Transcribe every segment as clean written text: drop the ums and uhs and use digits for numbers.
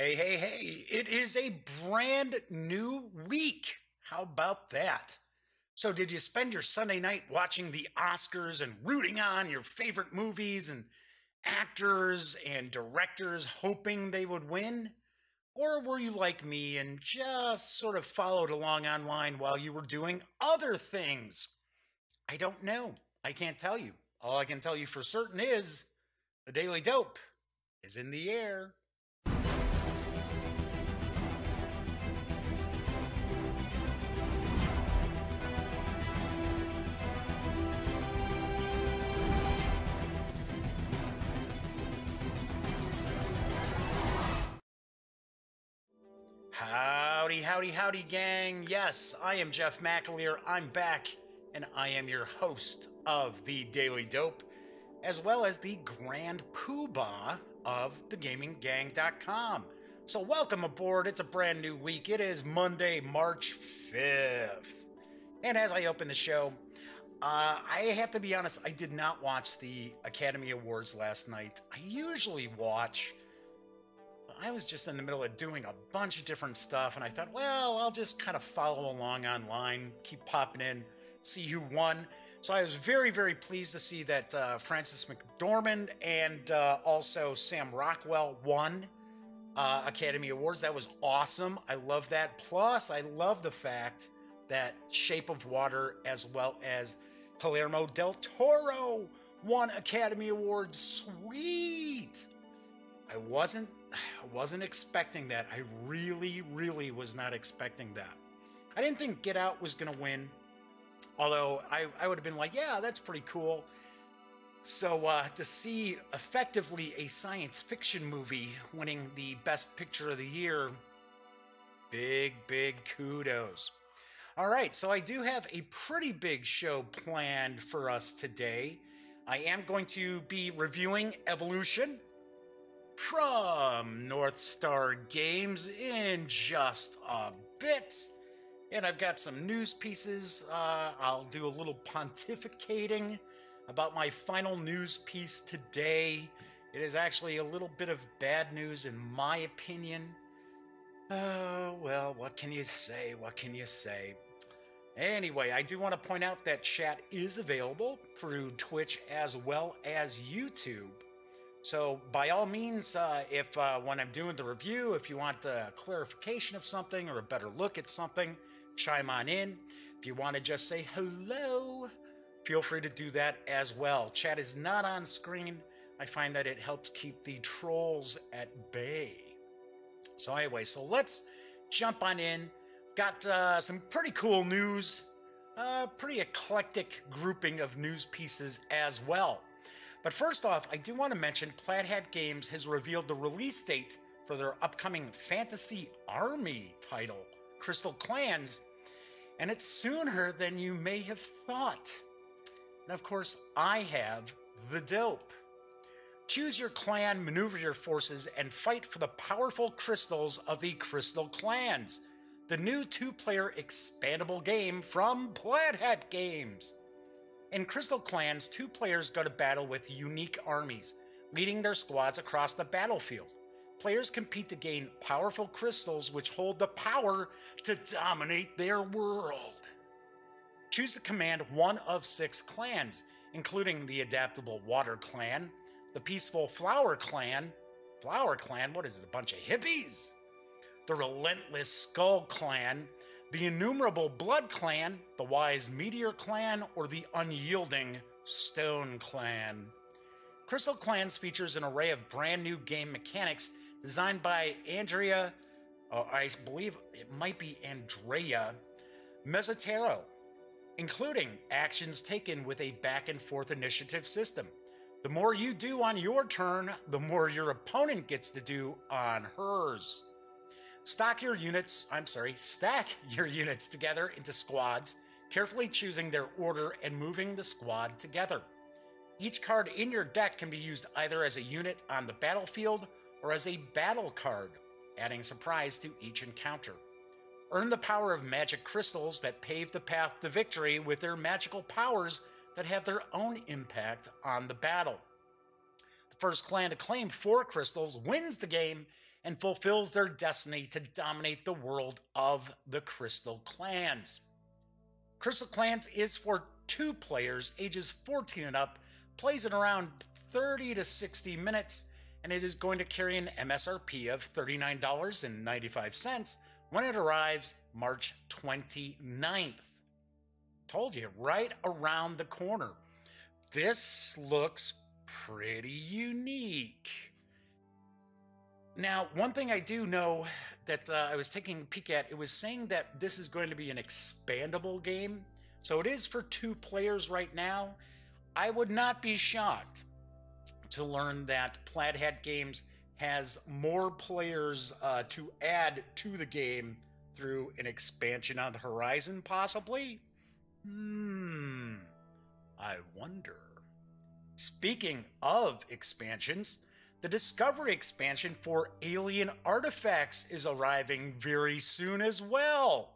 Hey, hey, hey, it is a brand new week. How about that? So, did you spend your Sunday night watching the Oscars and rooting on your favorite movies and actors and directors hoping they would win? Or were you like me and just sort of followed along online while you were doing other things? I don't know. I can't tell you. All I can tell you for certain is the Daily Dope is in the air. Howdy, howdy, howdy, gang. Yes, I am Jeff McAleer. I'm back, and I am your host of the Daily Dope, as well as the Grand Poobah of thegaminggang.com. So welcome aboard. It's a brand new week. It is Monday, March 5th. And as I open the show, I have to be honest, I did not watch the Academy Awards last night. I usually watch. I was just in the middle of doing a bunch of different stuff, and I thought, well, I'll just kind of follow along online, keep popping in, see who won. So I was very, very pleased to see that Frances McDormand and also Sam Rockwell won Academy Awards. That was awesome. I love that. Plus, I love the fact that Shape of Water as well as Guillermo del Toro won Academy Awards. Sweet! I wasn't expecting that. I really was not expecting that. I didn't think Get Out was going to win, although I would have been like, yeah, that's pretty cool. So to see effectively a science fiction movie winning the Best Picture of the Year, big kudos. All right, so I do have a pretty big show planned for us today. I am going to be reviewing Evolution from NorthStar Games in just a bit. And I've got some news pieces. I'll do a little pontificating about my final news piece today. It is actually a little bit of bad news in my opinion. Well, what can you say? What can you say? Anyway, I do want to point out that chat is available through Twitch as well as YouTube. So by all means, if when I'm doing the review, if you want a clarification of something or a better look at something, chime on in. If you want to just say hello, feel free to do that as well. Chat is not on screen. I find that it helps keep the trolls at bay. So anyway, so let's jump on in. Got some pretty cool news, pretty eclectic grouping of news pieces as well. But first off, I do want to mention Plaid Hat Games has revealed the release date for their upcoming Fantasy Army title, Crystal Clans, and it's sooner than you may have thought. And of course, I have the dope. Choose your clan, maneuver your forces, and fight for the powerful crystals of the Crystal Clans, the new two-player expandable game from Plaid Hat Games. In Crystal Clans, two players go to battle with unique armies, leading their squads across the battlefield. Players compete to gain powerful crystals which hold the power to dominate their world. Choose to command one of 6 clans, including the adaptable Water Clan, the peaceful Flower Clan, what is it, a bunch of hippies? The relentless Skull Clan, the innumerable Blood Clan, the wise Meteor Clan, or the unyielding Stone Clan. Crystal Clans features an array of brand new game mechanics designed by Andrea, I believe it might be Andrea Mezzotero, including actions taken with a back and forth initiative system. The more you do on your turn, the more your opponent gets to do on hers. Stack your units together into squads, carefully choosing their order and moving the squad together. Each card in your deck can be used either as a unit on the battlefield or as a battle card, adding surprise to each encounter. Earn the power of magic crystals that pave the path to victory with their magical powers that have their own impact on the battle. The first clan to claim 4 crystals wins the game, and fulfills their destiny to dominate the world of the Crystal Clans. Crystal Clans is for 2 players, ages 14 and up, plays in around 30 to 60 minutes, and it is going to carry an MSRP of $39.95 when it arrives March 29th. Told you, right around the corner. This looks pretty unique. Now, one thing I do know that I was taking a peek at, it was saying that this is going to be an expandable game. So it is for 2 players right now. I would not be shocked to learn that Plaid Hat Games has more players to add to the game through an expansion on the horizon, possibly? I wonder. Speaking of expansions, the Discovery expansion for Alien Artifacts is arriving very soon as well.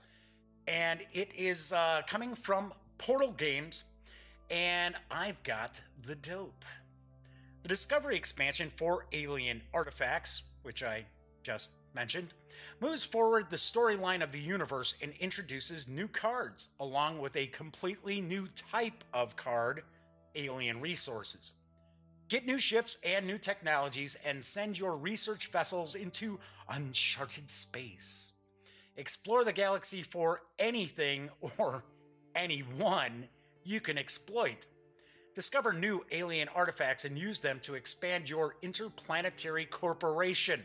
And it is coming from Portal Games, and I've got the dope. The Discovery expansion for Alien Artifacts, which I just mentioned, moves forward the storyline of the universe and introduces new cards, along with a completely new type of card, alien resources. Get new ships and new technologies and send your research vessels into uncharted space. Explore the galaxy for anything or anyone you can exploit. Discover new alien artifacts and use them to expand your interplanetary corporation.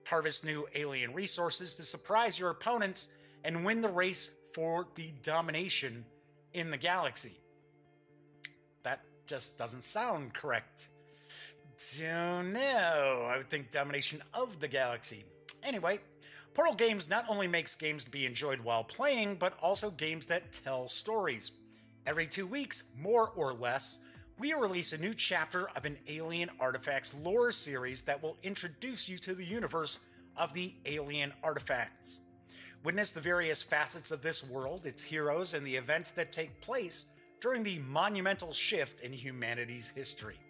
Harvest new alien resources to surprise your opponents and win the race for the domination in the galaxy. That just doesn't sound correct. Don't know. I would think domination of the galaxy. Anyway, Portal Games not only makes games to be enjoyed while playing, but also games that tell stories. Every 2 weeks, more or less, we release a new chapter of an Alien Artifacts lore series that will introduce you to the universe of the Alien Artifacts. Witness the various facets of this world, its heroes, and the events that take place during the monumental shift in humanity's history.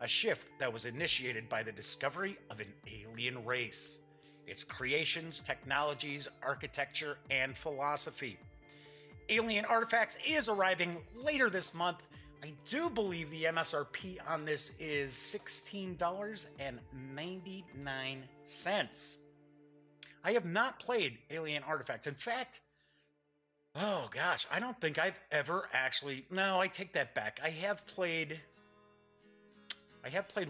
A shift that was initiated by the discovery of an alien race, its creations, technologies, architecture, and philosophy. Alien Artifacts is arriving later this month. I do believe the MSRP on this is $16.99. I have not played Alien Artifacts. In fact, oh gosh, I don't think I've ever actually... No, I take that back. I have played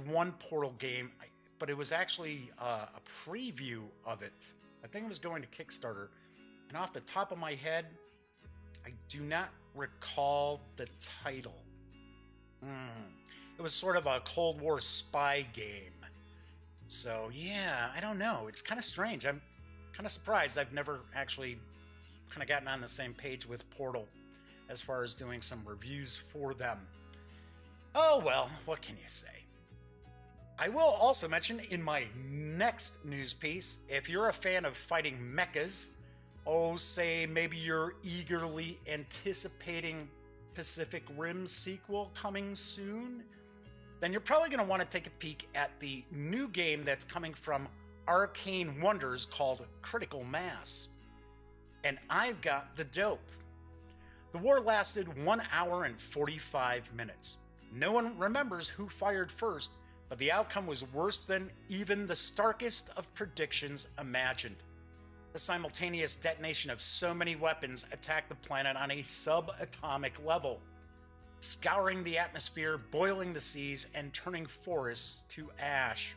one Portal game, but it was actually a preview of it. I think it was going to Kickstarter. And off the top of my head, I do not recall the title. It was sort of a Cold War spy game. So yeah, I don't know. It's kind of strange. I'm kind of surprised I've never actually kind of gotten on the same page with Portal as far as doing some reviews for them. Oh well, what can you say? I will also mention in my next news piece, if you're a fan of fighting mechas, say maybe you're eagerly anticipating Pacific Rim sequel coming soon, then you're probably going to want to take a peek at the new game that's coming from Arcane Wonders called Critical Mass. And I've got the dope. The war lasted 1 hour and 45 minutes. No one remembers who fired first, but the outcome was worse than even the starkest of predictions imagined. The simultaneous detonation of so many weapons attacked the planet on a subatomic level, scouring the atmosphere, boiling the seas, and turning forests to ash.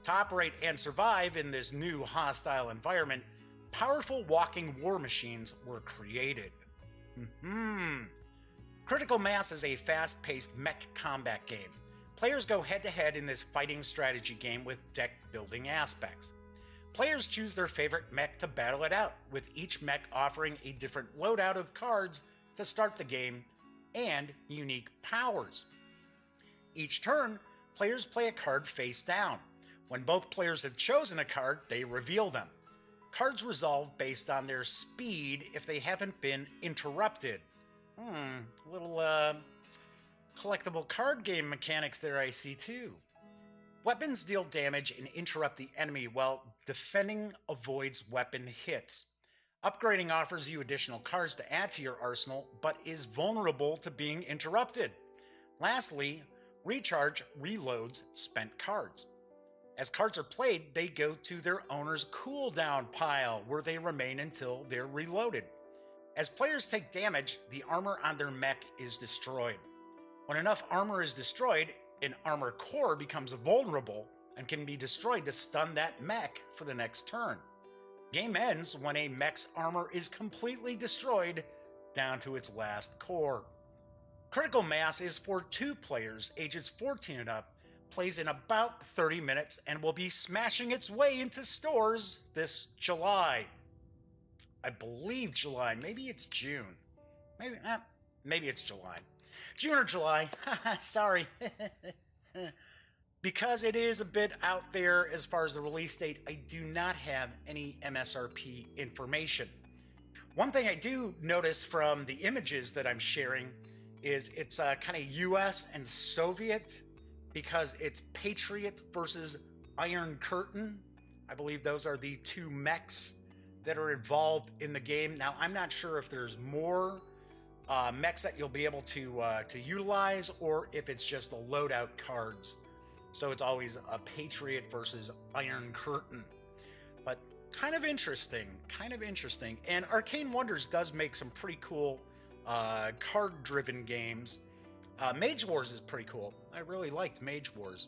To operate and survive in this new hostile environment, powerful walking war machines were created. Critical Mass is a fast-paced mech combat game. Players go head-to-head in this fighting strategy game with deck-building aspects. Players choose their favorite mech to battle it out, with each mech offering a different loadout of cards to start the game and unique powers. Each turn, players play a card face down. When both players have chosen a card, they reveal them. Cards resolve based on their speed if they haven't been interrupted. Little collectible card game mechanics there I see too. Weapons deal damage and interrupt the enemy, while defending avoids weapon hits. Upgrading offers you additional cards to add to your arsenal, but is vulnerable to being interrupted. Lastly, recharge reloads spent cards. As cards are played, they go to their owner's cooldown pile, where they remain until they're reloaded. As players take damage, the armor on their mech is destroyed. When enough armor is destroyed, an armor core becomes vulnerable and can be destroyed to stun that mech for the next turn. Game ends when a mech's armor is completely destroyed down to its last core. Critical Mass is for 2 players ages 14 and up, plays in about 30 minutes, and will be smashing its way into stores this July. I believe July. Maybe it's June. Maybe it's July. June or July. Sorry. Because it is a bit out there as far as the release date, I do not have any MSRP information. One thing I do notice from the images that I'm sharing is it's kind of US and Soviet, because it's Patriot versus Iron Curtain. I believe those are the 2 mechs that are involved in the game. Now, I'm not sure if there's more mechs that you'll be able to utilize, or if it's just the loadout cards. So it's always a Patriot versus Iron Curtain. But kind of interesting, And Arcane Wonders does make some pretty cool card-driven games. Mage Wars is pretty cool. I really liked Mage Wars.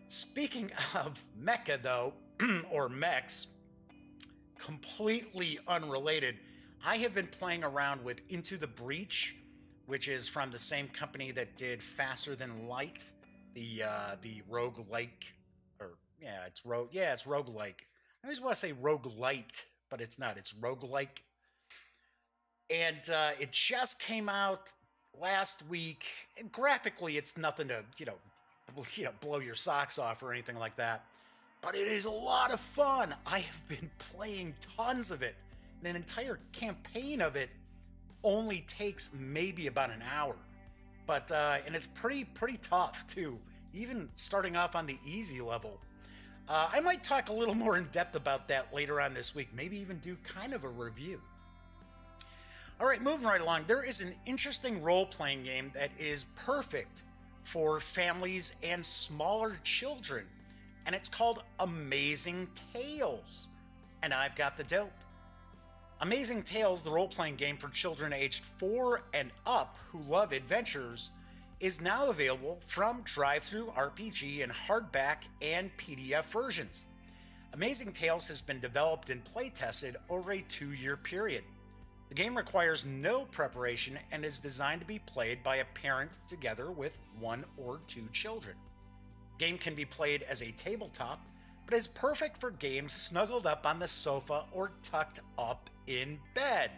Speaking of mecha, though, or mechs, completely unrelated, I have been playing around with Into the Breach, which is from the same company that did Faster Than Light, the roguelike, or it's roguelike. I always want to say roguelite, but it's not. It's roguelike. And it just came out last week. And graphically, it's nothing to blow your socks off or anything like that. But it is a lot of fun. I have been playing tons of it. And an entire campaign of it only takes maybe about an hour. But and it's pretty tough too, even starting off on the easy level. I might talk a little more in depth about that later on this week, maybe even do kind of a review. All right, moving right along, there is an interesting role-playing game that is perfect for families and smaller children, and it's called Amazing Tales, and I've got the dope. Amazing Tales, the role-playing game for children aged 4 and up who love adventures, is now available from Drive-Thru RPG in hardback and PDF versions. Amazing Tales has been developed and play-tested over a 2-year period. The game requires no preparation and is designed to be played by a parent together with 1 or 2 children. The game can be played as a tabletop, but is perfect for games snuggled up on the sofa or tucked up in bed.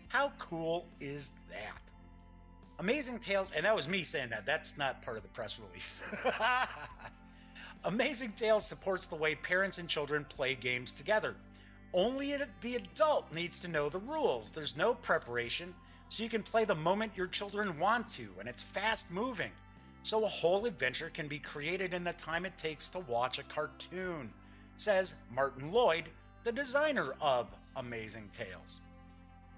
How cool is that? Amazing Tales, and that was me saying that, that's not part of the press release. Amazing Tales supports the way parents and children play games together. Only the adult needs to know the rules. There's no preparation, so you can play the moment your children want to, and it's fast moving. So a whole adventure can be created in the time it takes to watch a cartoon, says Martin Lloyd, the designer of Amazing Tales.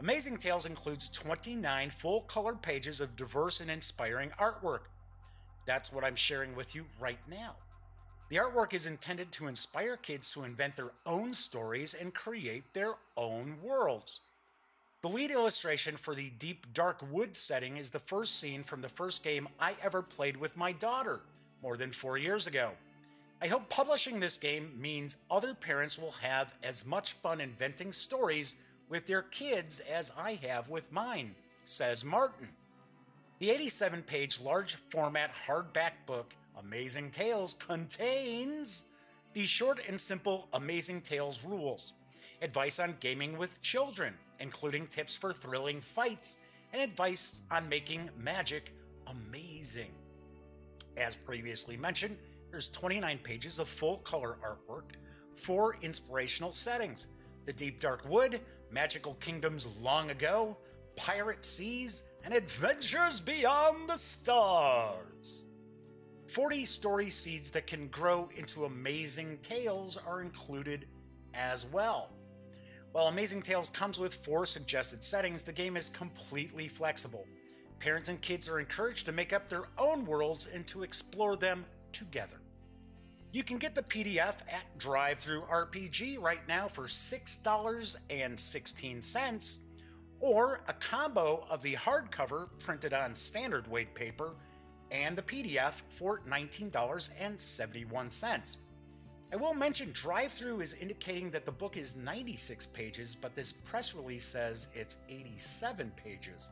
Amazing Tales includes 29 full-color pages of diverse and inspiring artwork. That's what I'm sharing with you right now. The artwork is intended to inspire kids to invent their own stories and create their own worlds. The lead illustration for the deep, dark wood setting is the first scene from the first game I ever played with my daughter, more than 4 years ago. I hope publishing this game means other parents will have as much fun inventing stories with their kids as I have with mine, says Martin. The 87-page large format hardback book, Amazing Tales, contains the short and simple Amazing Tales rules, advice on gaming with children, including tips for thrilling fights, and advice on making magic amazing. As previously mentioned, there's 29 pages of full-color artwork, 4 inspirational settings: the deep dark wood, magical kingdoms long ago, pirate seas, and adventures beyond the stars. 40 story seeds that can grow into amazing tales are included as well. While Amazing Tales comes with 4 suggested settings, the game is completely flexible. Parents and kids are encouraged to make up their own worlds and to explore them together. You can get the PDF at Drive-Thru RPG right now for $6.16, or a combo of the hardcover printed on standard weight paper and the PDF for $19.71. I will mention Drive-Thru is indicating that the book is 96 pages, but this press release says it's 87 pages.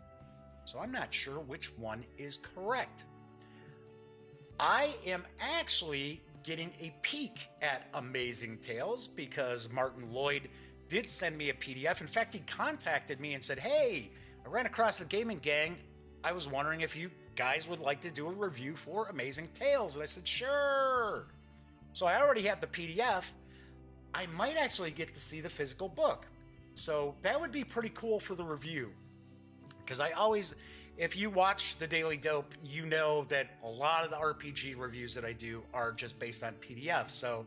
So I'm not sure which one is correct. I am actually getting a peek at Amazing Tales because Martin Lloyd did send me a PDF. In fact, he contacted me and said, "Hey, I ran across the Gaming Gang. I was wondering if you guys would like to do a review for Amazing Tales." And I said, "Sure." So I already have the PDF. I might actually get to see the physical book. So that would be pretty cool for the review. Because I always, if you watch the Daily Dope, you know that a lot of the RPG reviews that I do are just based on PDF. So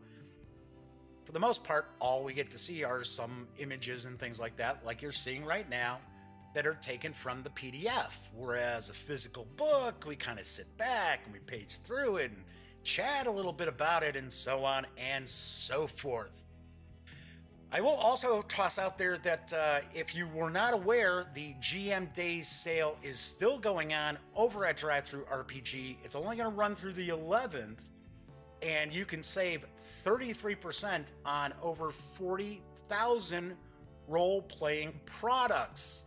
for the most part, all we get to see are some images and things like that, like you're seeing right now, that are taken from the PDF. Whereas a physical book, we kind of sit back and we page through it and chat a little bit about it and so on and so forth. I will also toss out there that if you were not aware, the GM Days sale is still going on over at Drive-Thru RPG. It's only going to run through the 11th, and you can save 33% on over 40,000 role-playing products.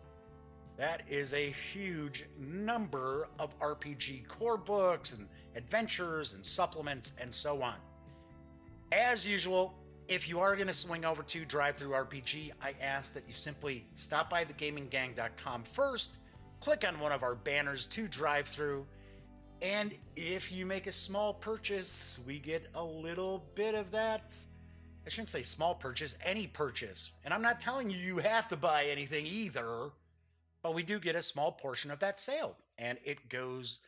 That is a huge number of RPG core books and adventures and supplements and so on. As usual, if you are going to swing over to Drive-Thru RPG, I ask that you simply stop by thegaminggang.com first, click on one of our banners to Drive-Thru, and if you make a small purchase, we get a little bit of that. I shouldn't say small purchase, any purchase. And I'm not telling you you have to buy anything either, but we do get a small portion of that sale, and it goes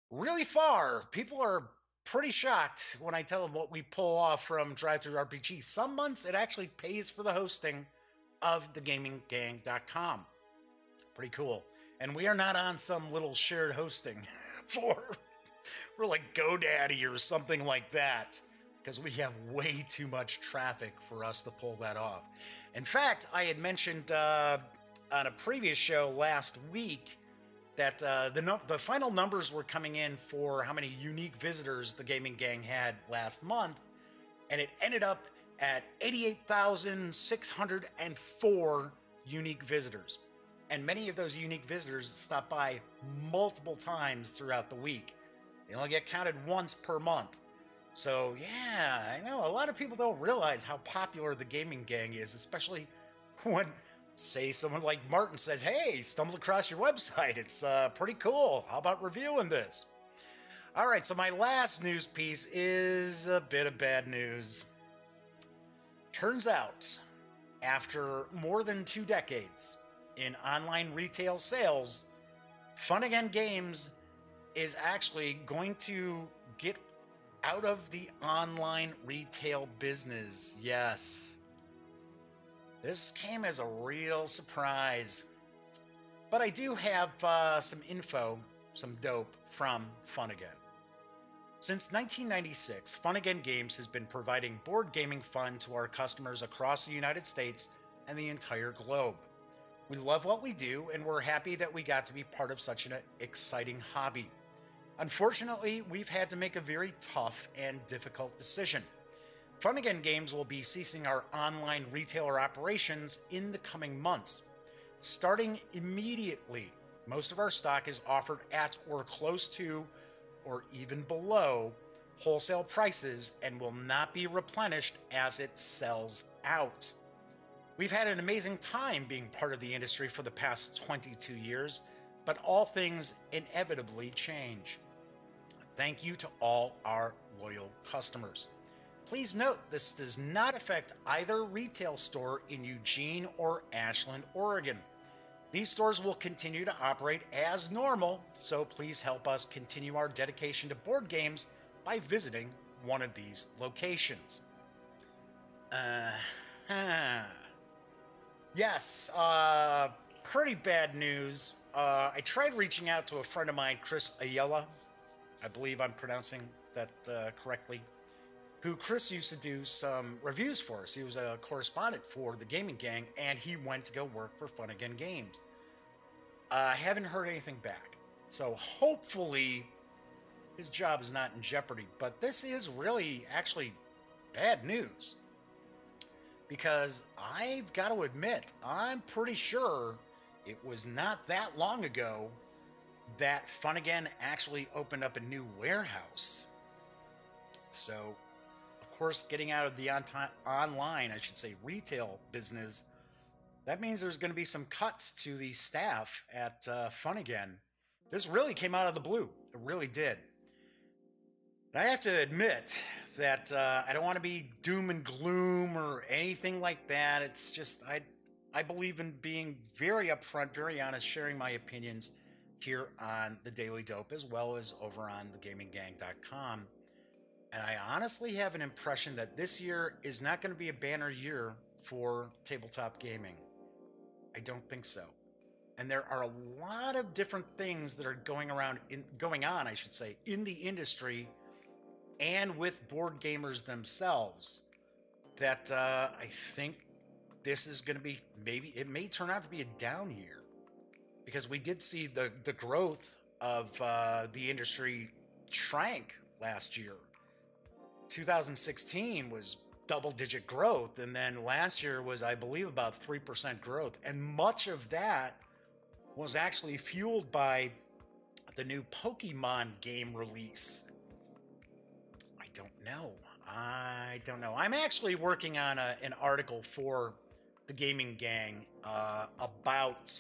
really far. People are pretty shocked when I tell them what we pull off from Drive-Thru RPG. Some months it actually pays for the hosting of thegaminggang.com. Pretty cool. And we are not on some little shared hosting for like GoDaddy or something like that, because we have way too much traffic for us to pull that off. In fact, I had mentioned on a previous show last week that the final numbers were coming in for how many unique visitors the Gaming Gang had last month, and it ended up at 88,604 unique visitors. And many of those unique visitors stop by multiple times throughout the week. They only get counted once per month. So yeah, I know a lot of people don't realize how popular the Gaming Gang is, especially when, say, someone like Martin says, "Hey, stumbled across your website. It's pretty cool. How about reviewing this?" All right, so my last news piece is a bit of bad news. Turns out, after more than 2 decades in online retail sales, Funagain Games is actually going to get out of the online retail business. Yes. This came as a real surprise. But I do have some info, some dope from Funagain. Since 1996, Funagain Games has been providing board gaming fun to our customers across the United States and the entire globe. We love what we do, and we're happy that we got to be part of such an exciting hobby. Unfortunately, we've had to make a very tough and difficult decision. Funagain Games will be ceasing our online retailer operations in the coming months. Starting immediately, most of our stock is offered at or close to, or even below, wholesale prices and will not be replenished as it sells out. We've had an amazing time being part of the industry for the past 22 years, but all things inevitably change. Thank you to all our loyal customers. Please note, this does not affect either retail store in Eugene or Ashland, Oregon. These stores will continue to operate as normal, so please help us continue our dedication to board games by visiting one of these locations. Yes, pretty bad news. I tried reaching out to a friend of mine, Chris Ayala. I believe I'm pronouncing that correctly. Who Chris used to do some reviews for us. He was a correspondent for the Gaming Gang, and he went to go work for Funagain Games. I haven't heard anything back. So hopefully his job is not in jeopardy. But this is really actually bad news. Because I've got to admit, I'm pretty sure it was not that long ago that Funagain actually opened up a new warehouse. So, of course, getting out of the online, I should say, retail business, that means there's going to be some cuts to the staff at Funagain. This really came out of the blue. It really did. And I have to admit that I don't want to be doom and gloom or anything like that. It's just, I believe in being very upfront, very honest, sharing my opinions here on the Daily Dope as well as over on thegaminggang.com. And I honestly have an impression that this year is not going to be a banner year for tabletop gaming. I don't think so. And there are a lot of different things that are going on, I should say, in the industry and with board gamers themselves that I think this is going to be, maybe it may turn out to be a down year, because we did see the growth of the industry shrank last year. 2016 was double-digit growth, and then last year was, I believe, about 3% growth, and much of that was actually fueled by the new Pokemon game release. I don't know. I'm actually working on an article for the Gaming Gang about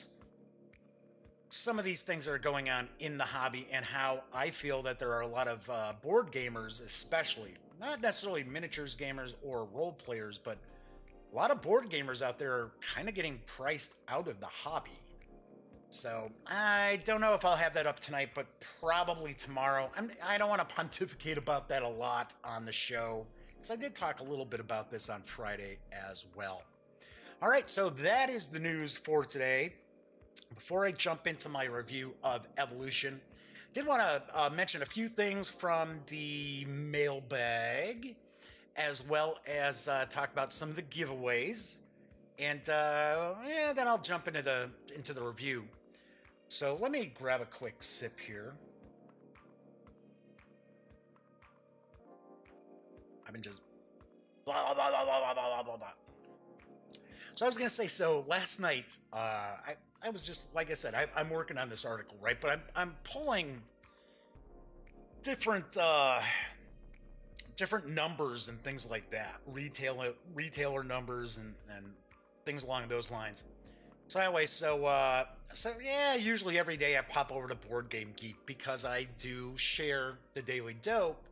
some of these things that are going on in the hobby and how I feel that there are a lot of board gamers, especially, not necessarily miniatures gamers or role players, but a lot of board gamers out there are kind of getting priced out of the hobby. So I don't know if I'll have that up tonight, but probably tomorrow. I don't want to pontificate about that a lot on the show, because I did talk a little bit about this on Friday as well. All right, so that is the news for today. Before I jump into my review of Evolution, I did want to mention a few things from the mailbag, as well as talk about some of the giveaways, and then I'll jump into the review. So let me grab a quick sip here. I've been just blah, blah, blah, blah, blah, blah, blah. So I was going to say, so last night, I was just, like I said, I'm working on this article, right? But I'm pulling different numbers and things like that, retailer numbers and things along those lines. So anyway, so yeah, usually every day I pop over to Board Game Geek because I do share the Daily Dope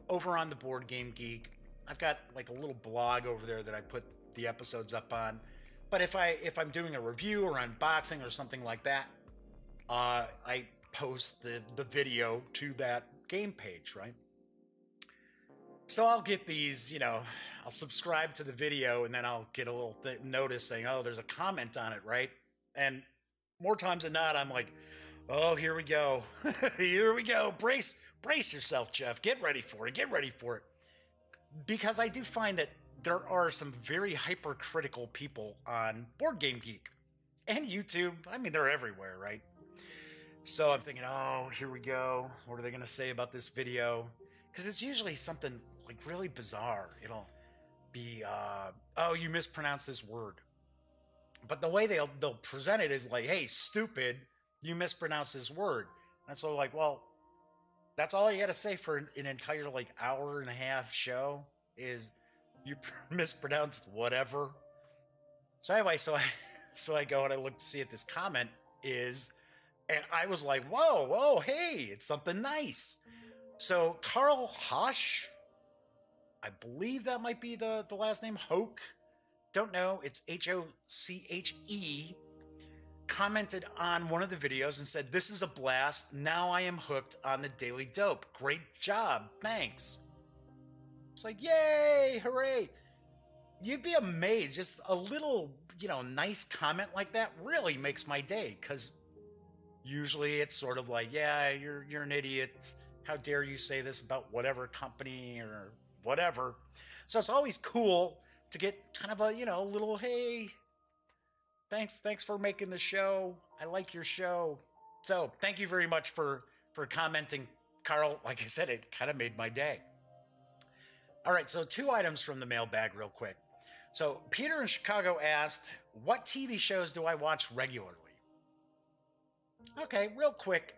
over on the Board Game Geek. I've got like a little blog over there that I put the episodes up on. But if I'm doing a review or unboxing or something like that, I post the video to that game page, right? So I'll get these, I'll subscribe to the video and then I'll get a little notice saying, oh, there's a comment on it, right? And more times than not, I'm like, oh, here we go. Here we go. Brace yourself, Jeff. Get ready for it. Because I do find that there are some very hypercritical people on Board Game Geek and YouTube. I mean, they're everywhere, right? So I'm thinking, oh, here we go. What are they going to say about this video? Because it's usually something like really bizarre. It'll be, oh, you mispronounced this word. But the way they'll present it is like, hey, stupid, you mispronounced this word. And so like, well, that's all you got to say for an entire like hour and a half show is you mispronounced whatever. So anyway, so I go and I look to see what this comment is, and I was like, whoa, hey, it's something nice. So Carl Hosch, I believe that might be the last name, Hoch. Don't know. It's Hoche. commented on one of the videos and said, "This is a blast. Now I am hooked on the Daily Dope. Great job. Thanks." It's like, yay, hooray. You'd be amazed. Just a little, nice comment like that really makes my day, because usually it's sort of like, yeah, you're an idiot. How dare you say this about whatever company or whatever. So it's always cool to get kind of a, little, hey, thanks for making the show. I like your show. So thank you very much for commenting, Carl. Like I said, it kind of made my day. All right, so 2 items from the mailbag real quick. So Peter in Chicago asked, what TV shows do I watch regularly? Okay, real quick.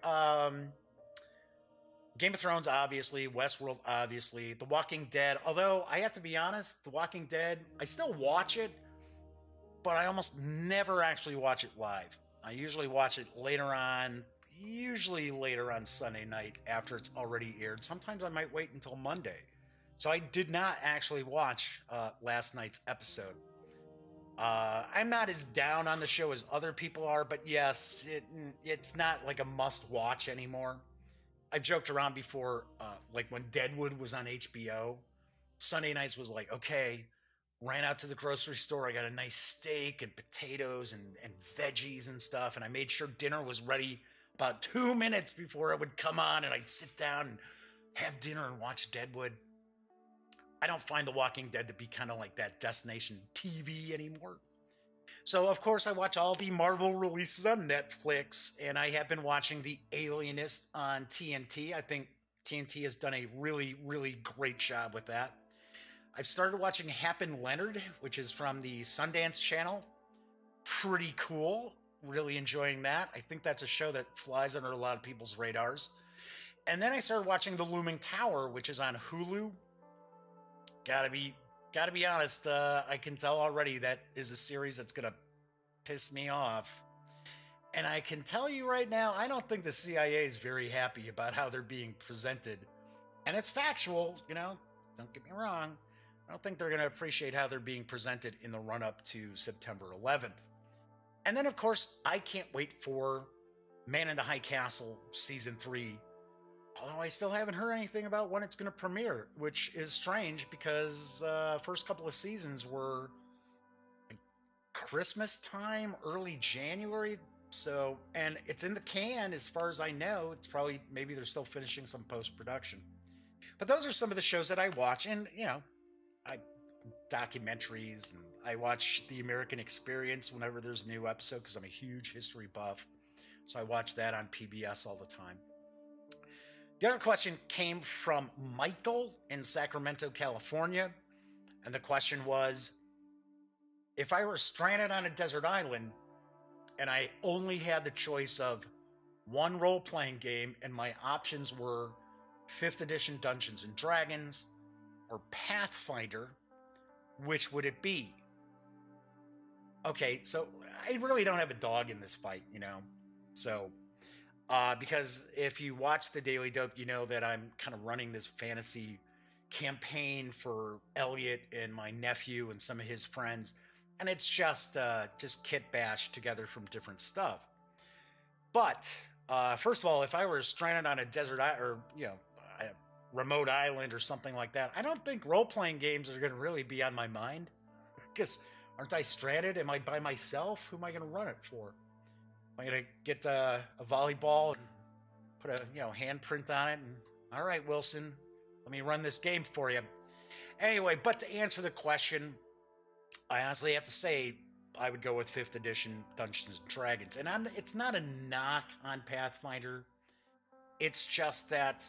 Game of Thrones, obviously. Westworld, obviously. The Walking Dead. Although, I have to be honest, The Walking Dead, I still watch it, but I almost never actually watch it live. I usually watch it later on, usually later on Sunday night after it's already aired. Sometimes I might wait until Monday. So I did not actually watch last night's episode. I'm not as down on the show as other people are, but yes, it's not like a must-watch anymore. I've joked around before, like when Deadwood was on HBO, Sunday nights was like, okay, ran out to the grocery store, I got a nice steak and potatoes and veggies and stuff, and I made sure dinner was ready about 2 minutes before it would come on, and I'd sit down and have dinner and watch Deadwood. I don't find The Walking Dead to be kind of like that destination TV anymore. So, of course, I watch all the Marvel releases on Netflix, and I have been watching The Alienist on TNT. I think TNT has done a really, really great job with that. I've started watching Happen Leonard, which is from the Sundance Channel. Pretty cool. Really enjoying that. I think that's a show that flies under a lot of people's radars. And then I started watching The Looming Tower, which is on Hulu. Gotta be honest, I can tell already that is a series that's gonna piss me off. And I can tell you right now, I don't think the CIA is very happy about how they're being presented. And it's factual, don't get me wrong. I don't think they're gonna appreciate how they're being presented in the run-up to September 11th. And then, of course, I can't wait for Man in the High Castle Season 3. Although I still haven't heard anything about when it's going to premiere, which is strange because first couple of seasons were like Christmas time, early January. So, and it's in the can as far as I know. It's probably, maybe they're still finishing some post-production. But those are some of the shows that I watch. And, documentaries. And I watch The American Experience whenever there's a new episode because I'm a huge history buff. So I watch that on PBS all the time. The other question came from Michael in Sacramento, California. And the question was, if I were stranded on a desert island and I only had the choice of one role-playing game and my options were 5th edition Dungeons and Dragons or Pathfinder, which would it be? Okay, so I really don't have a dog in this fight, So... because if you watch the Daily Dope, you know that I'm kind of running this fantasy campaign for Elliot and my nephew and some of his friends, and it's just kit bash together from different stuff. But first of all, if I were stranded on a desert or a remote island or something like that, I don't think role-playing games are going to really be on my mind. Because aren't I stranded? Am I by myself? Who am I going to run it for? I'm going to get a volleyball and put a handprint on it. And all right, Wilson, let me run this game for you. Anyway, but to answer the question, I honestly have to say I would go with 5th edition Dungeons and Dragons. And it's not a knock on Pathfinder. It's just that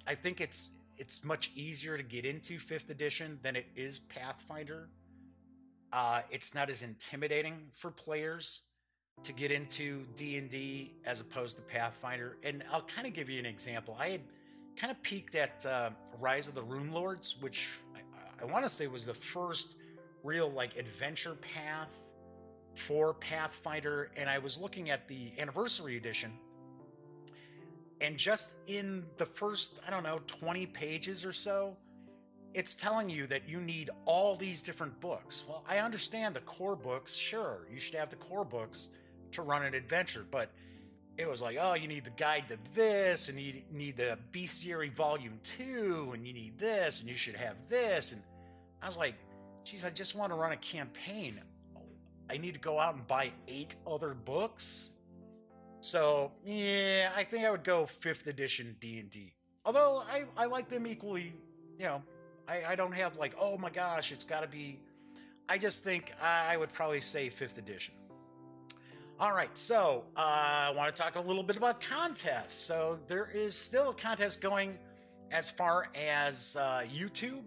I think it's much easier to get into 5th edition than it is Pathfinder. It's not as intimidating for players to get into D&D as opposed to Pathfinder. And I'll kind of give you an example. I had kind of peeked at Rise of the Rune Lords, which I want to say was the first real adventure path for Pathfinder. And I was looking at the anniversary edition. And just in the first, 20 pages or so, it's telling you that you need all these different books. Well, I understand the core books. Sure, you should have the core books to run an adventure, but it was like, oh, you need the guide to this, and you need the Bestiary Volume 2, and you need this, and you should have this. And I was like, geez, I just want to run a campaign. I need to go out and buy 8 other books? So, yeah, I think I would go 5th edition D&D. Although, I like them equally, you know, I don't have like, oh my gosh, it's got to be... I just think I would probably say 5th edition. All right, so I want to talk a little bit about contests. So there is still a contest going as far as YouTube.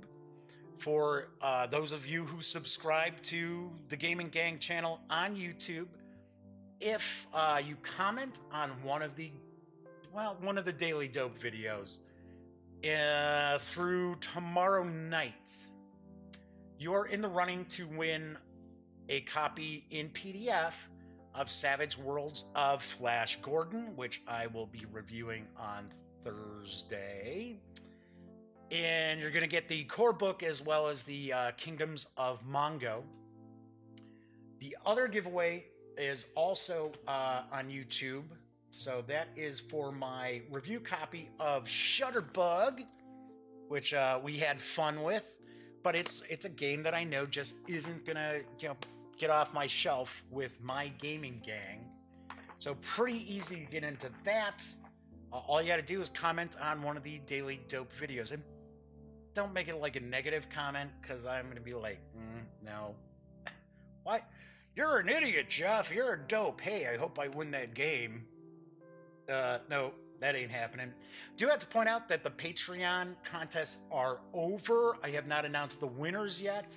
For those of you who subscribe to the Gaming Gang channel on YouTube, if you comment on one of the Daily Dope videos through tomorrow night, you're in the running to win a copy in PDF of Savage Worlds of Flash Gordon, which I will be reviewing on Thursday. And you're going to get the core book as well as the Kingdoms of Mongo. The other giveaway is also on YouTube. So that is for my review copy of Shutterbug, which we had fun with. But it's a game that I know just isn't going to get off my shelf with my gaming gang. So pretty easy to get into that. All you got to do is comment on one of the Daily Dope videos. And don't make it like a negative comment, because I'm going to be like, no. What? You're an idiot, Jeff. You're a dope. Hey, I hope I win that game. No, that ain't happening. Do have to point out that the Patreon contests are over. I have not announced the winners yet,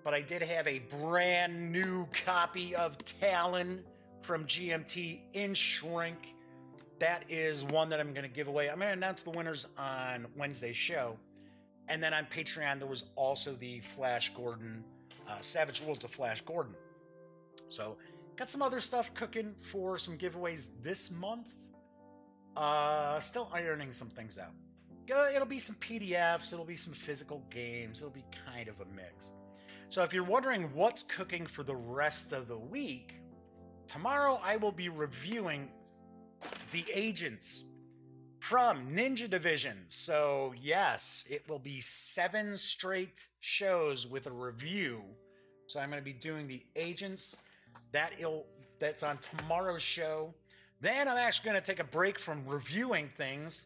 but I did have a brand new copy of Talon from GMT in Shrink. That is one that I'm going to give away. I'm going to announce the winners on Wednesday's show. And then on Patreon, there was also the Flash Gordon, Savage Worlds of Flash Gordon. So, got some other stuff cooking for some giveaways this month. Still ironing some things out. It'll be some PDFs, it'll be some physical games, it'll be kind of a mix. So if you're wondering what's cooking for the rest of the week, tomorrow I will be reviewing The Agents from Ninja Division. So yes, it will be 7 straight shows with a review. So I'm going to be doing The Agents. That's on tomorrow's show. Then I'm actually going to take a break from reviewing things.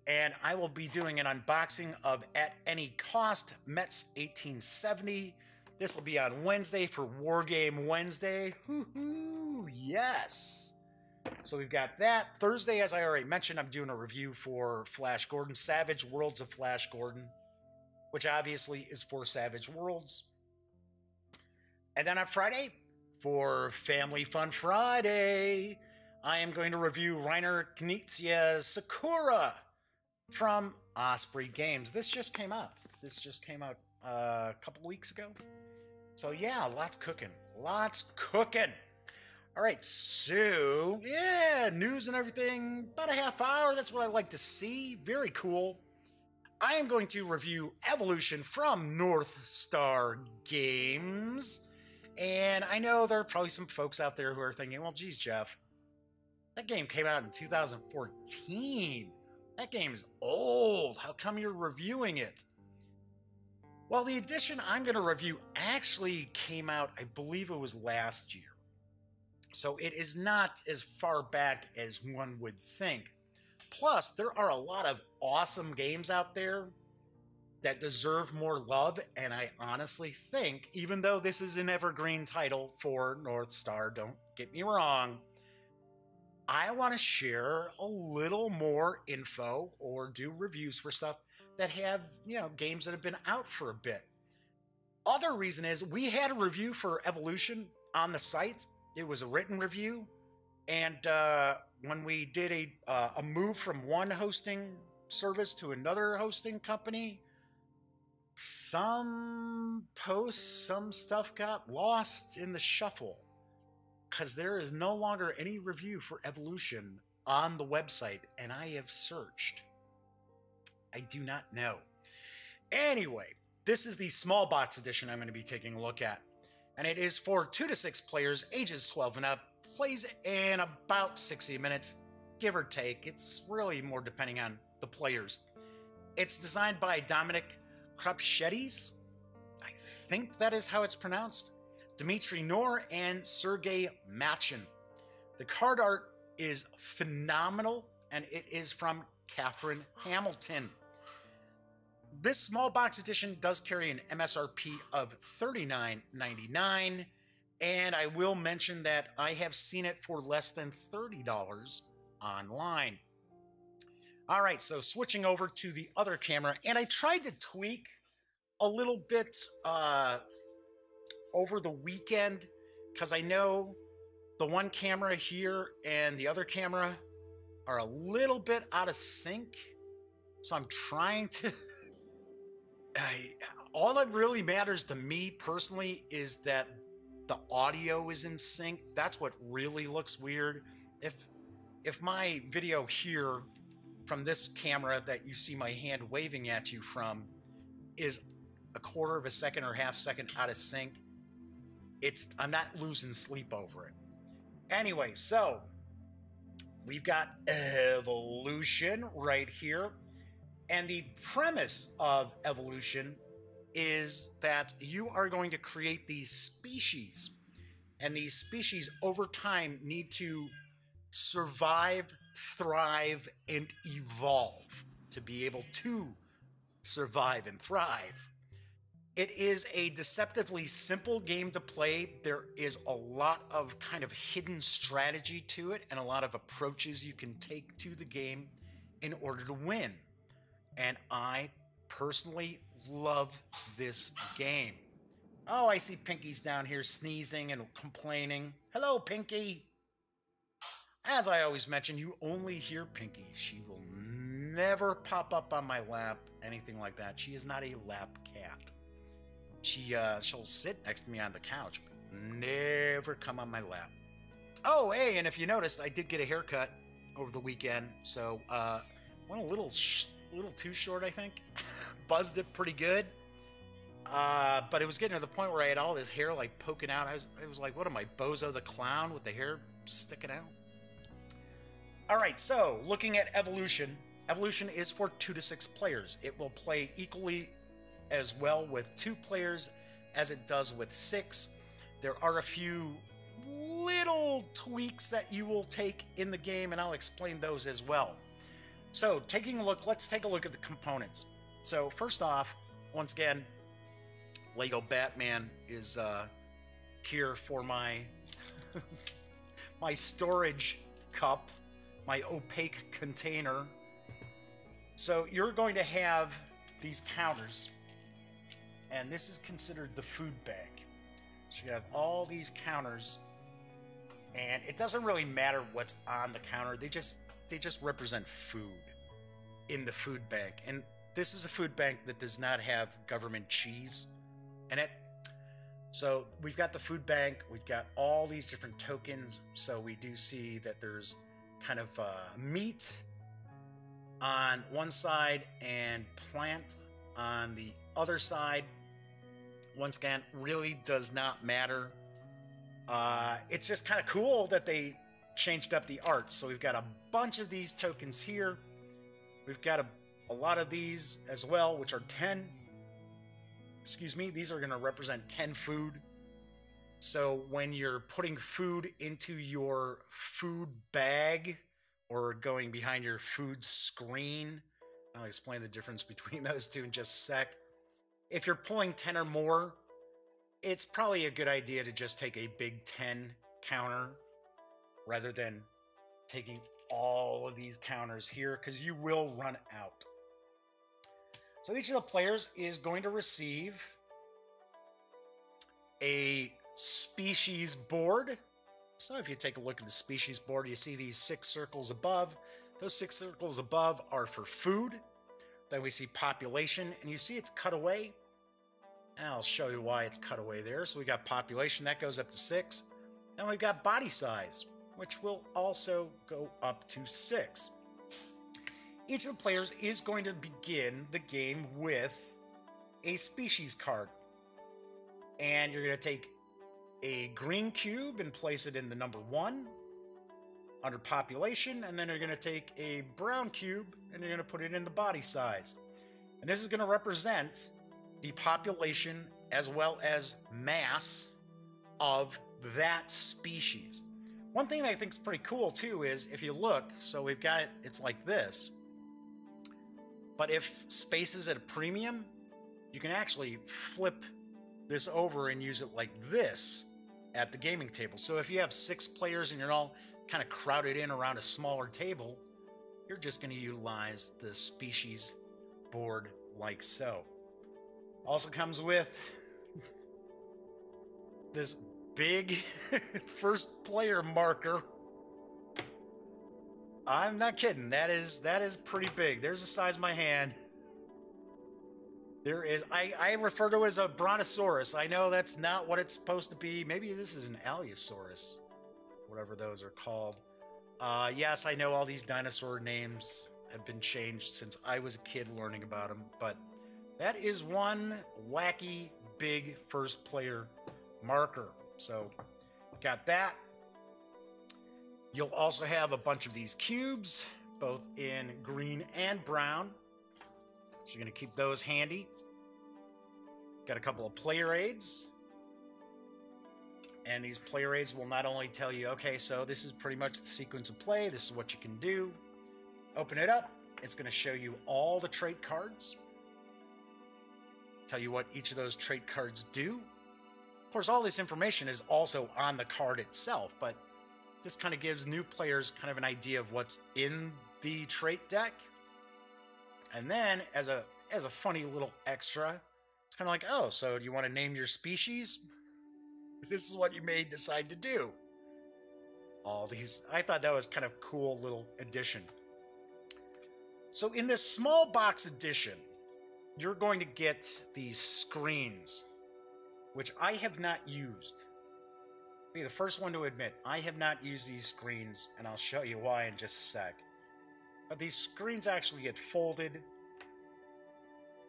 And I will be doing an unboxing of At Any Cost, Mets 1870. This will be on Wednesday for Wargame Wednesday. Woohoo! Yes! So we've got that. Thursday, as I already mentioned, I'm doing a review for Flash Gordon, Savage Worlds of Flash Gordon, which obviously is for Savage Worlds. And then on Friday, for Family Fun Friday, I am going to review Reiner Knizia's Sakura from Osprey Games. This just came out. A couple weeks ago. So yeah, lots cooking. All right, so yeah, news and everything. About a half hour. That's what I like to see. Very cool. I am going to review Evolution from NorthStar Games. And I know there are probably some folks out there who are thinking, well, geez, Jeff, that game came out in 2014. That game is old. How come you're reviewing it? Well, the edition I'm going to review actually came out, I believe it was last year. So it is not as far back as one would think. Plus, there are a lot of awesome games out there that deserve more love, and I honestly think, even though this is an evergreen title for NorthStar, don't get me wrong, I want to share a little more info or do reviews for stuff that have, games that have been out for a bit. Other reason is we had a review for Evolution on the site. It was a written review, and when we did a move from one hosting service to another hosting company, some posts, some stuff got lost in the shuffle because there is no longer any review for Evolution on the website, and I have searched. I do not know. Anyway, this is the small box edition I'm going to be taking a look at. And it is for 2 to 6 players, ages 12 and up, plays in about 60 minutes, give or take. It's really more depending on the players. It's designed by Dominic Krapshetis. I think that is how it's pronounced. Dmitry Nor and Sergey Machin. The card art is phenomenal, and it is from Catherine Hamilton. This small box edition does carry an MSRP of $39.99, and I will mention that I have seen it for less than $30 online. All right, so switching over to the other camera, and I tried to tweak a little bit over the weekend because I know the one camera here and the other camera are a little bit out of sync. So I'm trying to... all that really matters to me personally is that the audio is in sync. That's what really looks weird. If my video here from this camera that you see my hand waving at you from is a quarter of a second or half second out of sync, I'm not losing sleep over it. Anyway, so we've got evolution right here. And the premise of evolution is that you are going to create these species. And these species over time need to survive, thrive, and evolve to be able to survive and thrive. It is a deceptively simple game to play. There is a lot of kind of hidden strategy to it and a lot of approaches you can take to the game in order to win. And I personally love this game. Oh, I see Pinky's down here sneezing and complaining. Hello, Pinky. As I always mention, you only hear Pinky. She will never pop up on my lap, anything like that. She is not a lap cat. She'll sit next to me on the couch, but never come on my lap. Oh, hey, and if you noticed, I did get a haircut over the weekend, so went a little too short, I think. Buzzed it pretty good, but it was getting to the point where I had all this hair like poking out. I was like, what am I, Bozo the Clown with the hair sticking out? All right, so looking at evolution. Evolution is for 2 to 6 players. It will play equally as well with 2 players as it does with 6. There are a few little tweaks that you will take in the game, and I'll explain those as well. So taking a look, let's take a look at the components. So first off, once again, Lego Batman is here for my my storage cup, my opaque container. So you're going to have these counters, and this is considered the food bag. So you have all these counters, and it doesn't really matter what's on the counter. They just represent food in the food bank. And this is a food bank that does not have government cheese in it. So we've got the food bank, we've got all these different tokens. So we do see that there's kind of meat on one side and plant on the other side. Once again, really does not matter. It's just kind of cool that they changed up the art. So we've got a bunch of these tokens here. We've got a lot of these as well, which are 10. Excuse me, these are going to represent 10 food. So when you're putting food into your food bag or going behind your food screen, I'll explain the difference between those two in just a sec. If you're pulling 10 or more, it's probably a good idea to just take a big 10 counter rather than taking all of these counters here, because you will run out. So each of the players is going to receive a species board. So if you take a look at the species board, you see these 6 circles above. Those 6 circles above are for food. Then we see population, and you see it's cut away. And I'll show you why it's cut away there. So we got population, that goes up to 6. Then we've got body size, which will also go up to 6. each of the players is going to begin the game with a species card. And you're going to take a green cube and place it in the number 1 under population, and then you're going to take a brown cube and you're going to put it in the body size. And this is going to represent the population as well as mass of that species. One thing that I think is pretty cool too is if you look, so we've got it, it's like this, but if space is at a premium, you can actually flip this over and use it like this at the gaming table. So if you have 6 players and you're all kind of crowded in around a smaller table, you're just going to utilize the species board like so. Also comes with this big first player marker. I'm not kidding. That is pretty big. There's the size of my hand. There is, I refer to it as a brontosaurus. I know that's not what it's supposed to be. Maybe this is an allosaurus, whatever those are called. Yes, I know all these dinosaur names have been changed since I was a kid learning about them, but that is one wacky big first player marker. So got that. You'll also have a bunch of these cubes, both in green and brown. So you're going to keep those handy. Got a couple of player aids. And these player aids will not only tell you, okay, so this is pretty much the sequence of play. This is what you can do. Open it up. It's going to show you all the trait cards. Tell you what each of those trait cards do. Of course, all this information is also on the card itself, but this kind of gives new players kind of an idea of what's in the trait deck. And then, as a funny little extra, it's kind of like, oh, so do you want to name your species? This is what you may decide to do. All these, I thought that was kind of cool little addition. So in this small box edition, you're going to get these screens, which I have not used. I'll be the first one to admit, I have not used these screens, and I'll show you why in just a sec. But these screens actually get folded,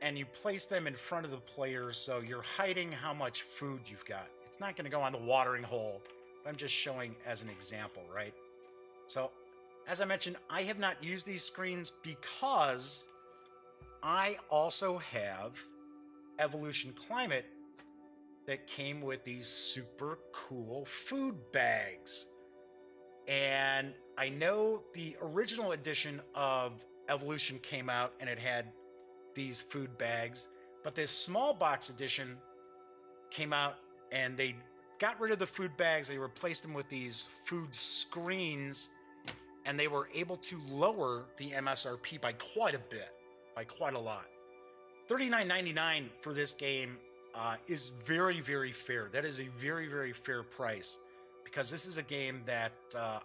and you place them in front of the players, so you're hiding how much food you've got. It's not going to go on the watering hole, but I'm just showing as an example, right? So, as I mentioned, I have not used these screens because I also have Evolution Climate that came with these super cool food bags. And I know the original edition of Evolution came out and it had these food bags, but this small box edition came out and they got rid of the food bags. They replaced them with these food screens, and they were able to lower the MSRP by quite a bit, by quite a lot. $39.99 for this game is very, very fair. That is a very, very fair price, because this is a game that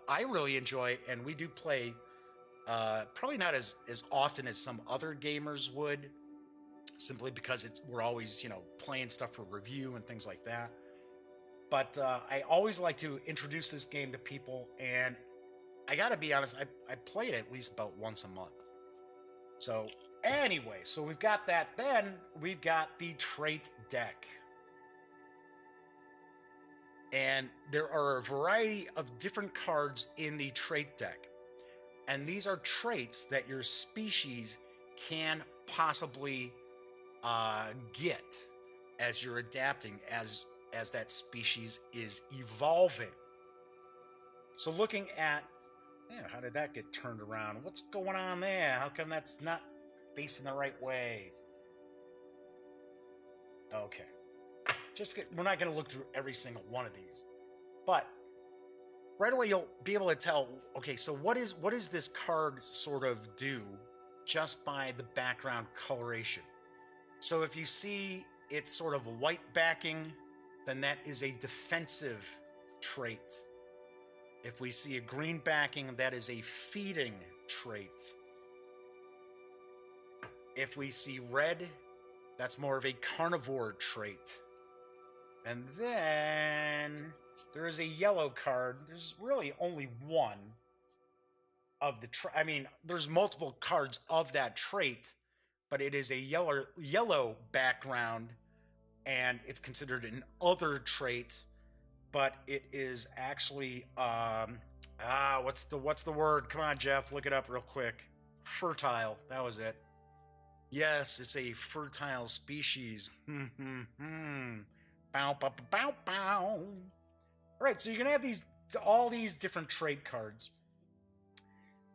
I really enjoy, and we do play probably not as often as some other gamers would, simply because we're always, you know, playing stuff for review and things like that. But I always like to introduce this game to people, and I gotta be honest, I play it at least about once a month. So anyway, so we've got that. Then we've got the trait deck. And there are a variety of different cards in the trait deck. And these are traits that your species can possibly get as you're adapting, as that species is evolving. So looking at, how did that get turned around? What's going on there? How come that's not facing the right way? Okay. We're not going to look through every single one of these, but right away you'll be able to tell, okay, so what is this card sort of do just by the background coloration? So if you see it's sort of white backing, then that is a defensive trait. If we see a green backing, that is a feeding trait. If we see red, that's more of a carnivore trait. And then there is a yellow card. There's really only one. of the I mean, there's multiple cards of that trait, but it is a yellow background, and it's considered an other trait, but it is actually what's the word? Come on, Jeff, look it up real quick. Fertile. That was it. Yes, it's a fertile species. Bow, bow, bow, bow. All right, so you're gonna have all these different trait cards,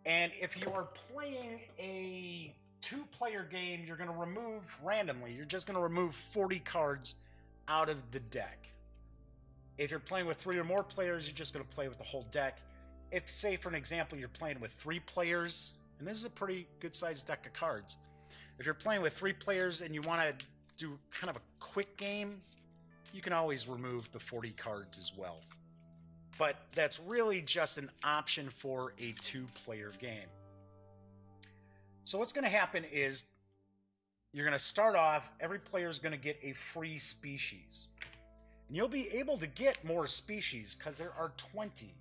and if you are playing a two-player game, you're gonna remove randomly. You're just gonna remove 40 cards out of the deck. If you're playing with 3 or more players, you're just gonna play with the whole deck. If, say, for an example, you're playing with 3 players, and this is a pretty good-sized deck of cards. If you're playing with 3 players and you want to do kind of a quick game, you can always remove the 40 cards as well. But that's really just an option for a 2-player game. So what's going to happen is you're going to start off, every player is going to get a free species. And you'll be able to get more species because there are 20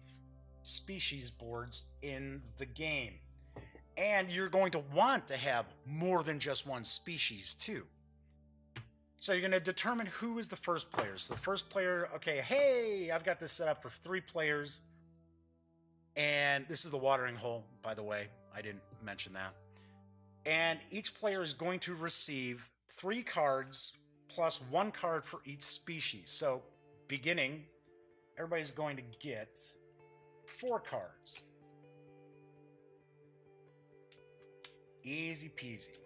species boards in the game. And you're going to want to have more than just one species too. So you're going to determine who is the first player. So the first player, okay, hey, I've got this set up for 3 players. And this is the watering hole, by the way. I didn't mention that. And each player is going to receive 3 cards plus 1 card for each species. So beginning, everybody's going to get 4 cards. Easy peasy.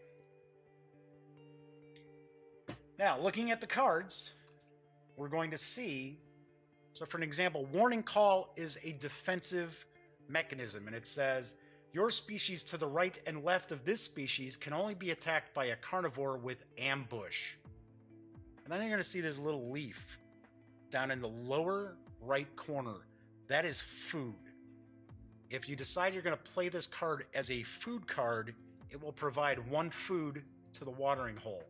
Now, looking at the cards, we're going to see, so for an example, Warning Call is a defensive mechanism, and it says, your species to the right and left of this species can only be attacked by a carnivore with ambush. And then you're going to see this little leaf down in the lower right corner. That is food. If you decide you're going to play this card as a food card, it will provide 1 food to the watering hole.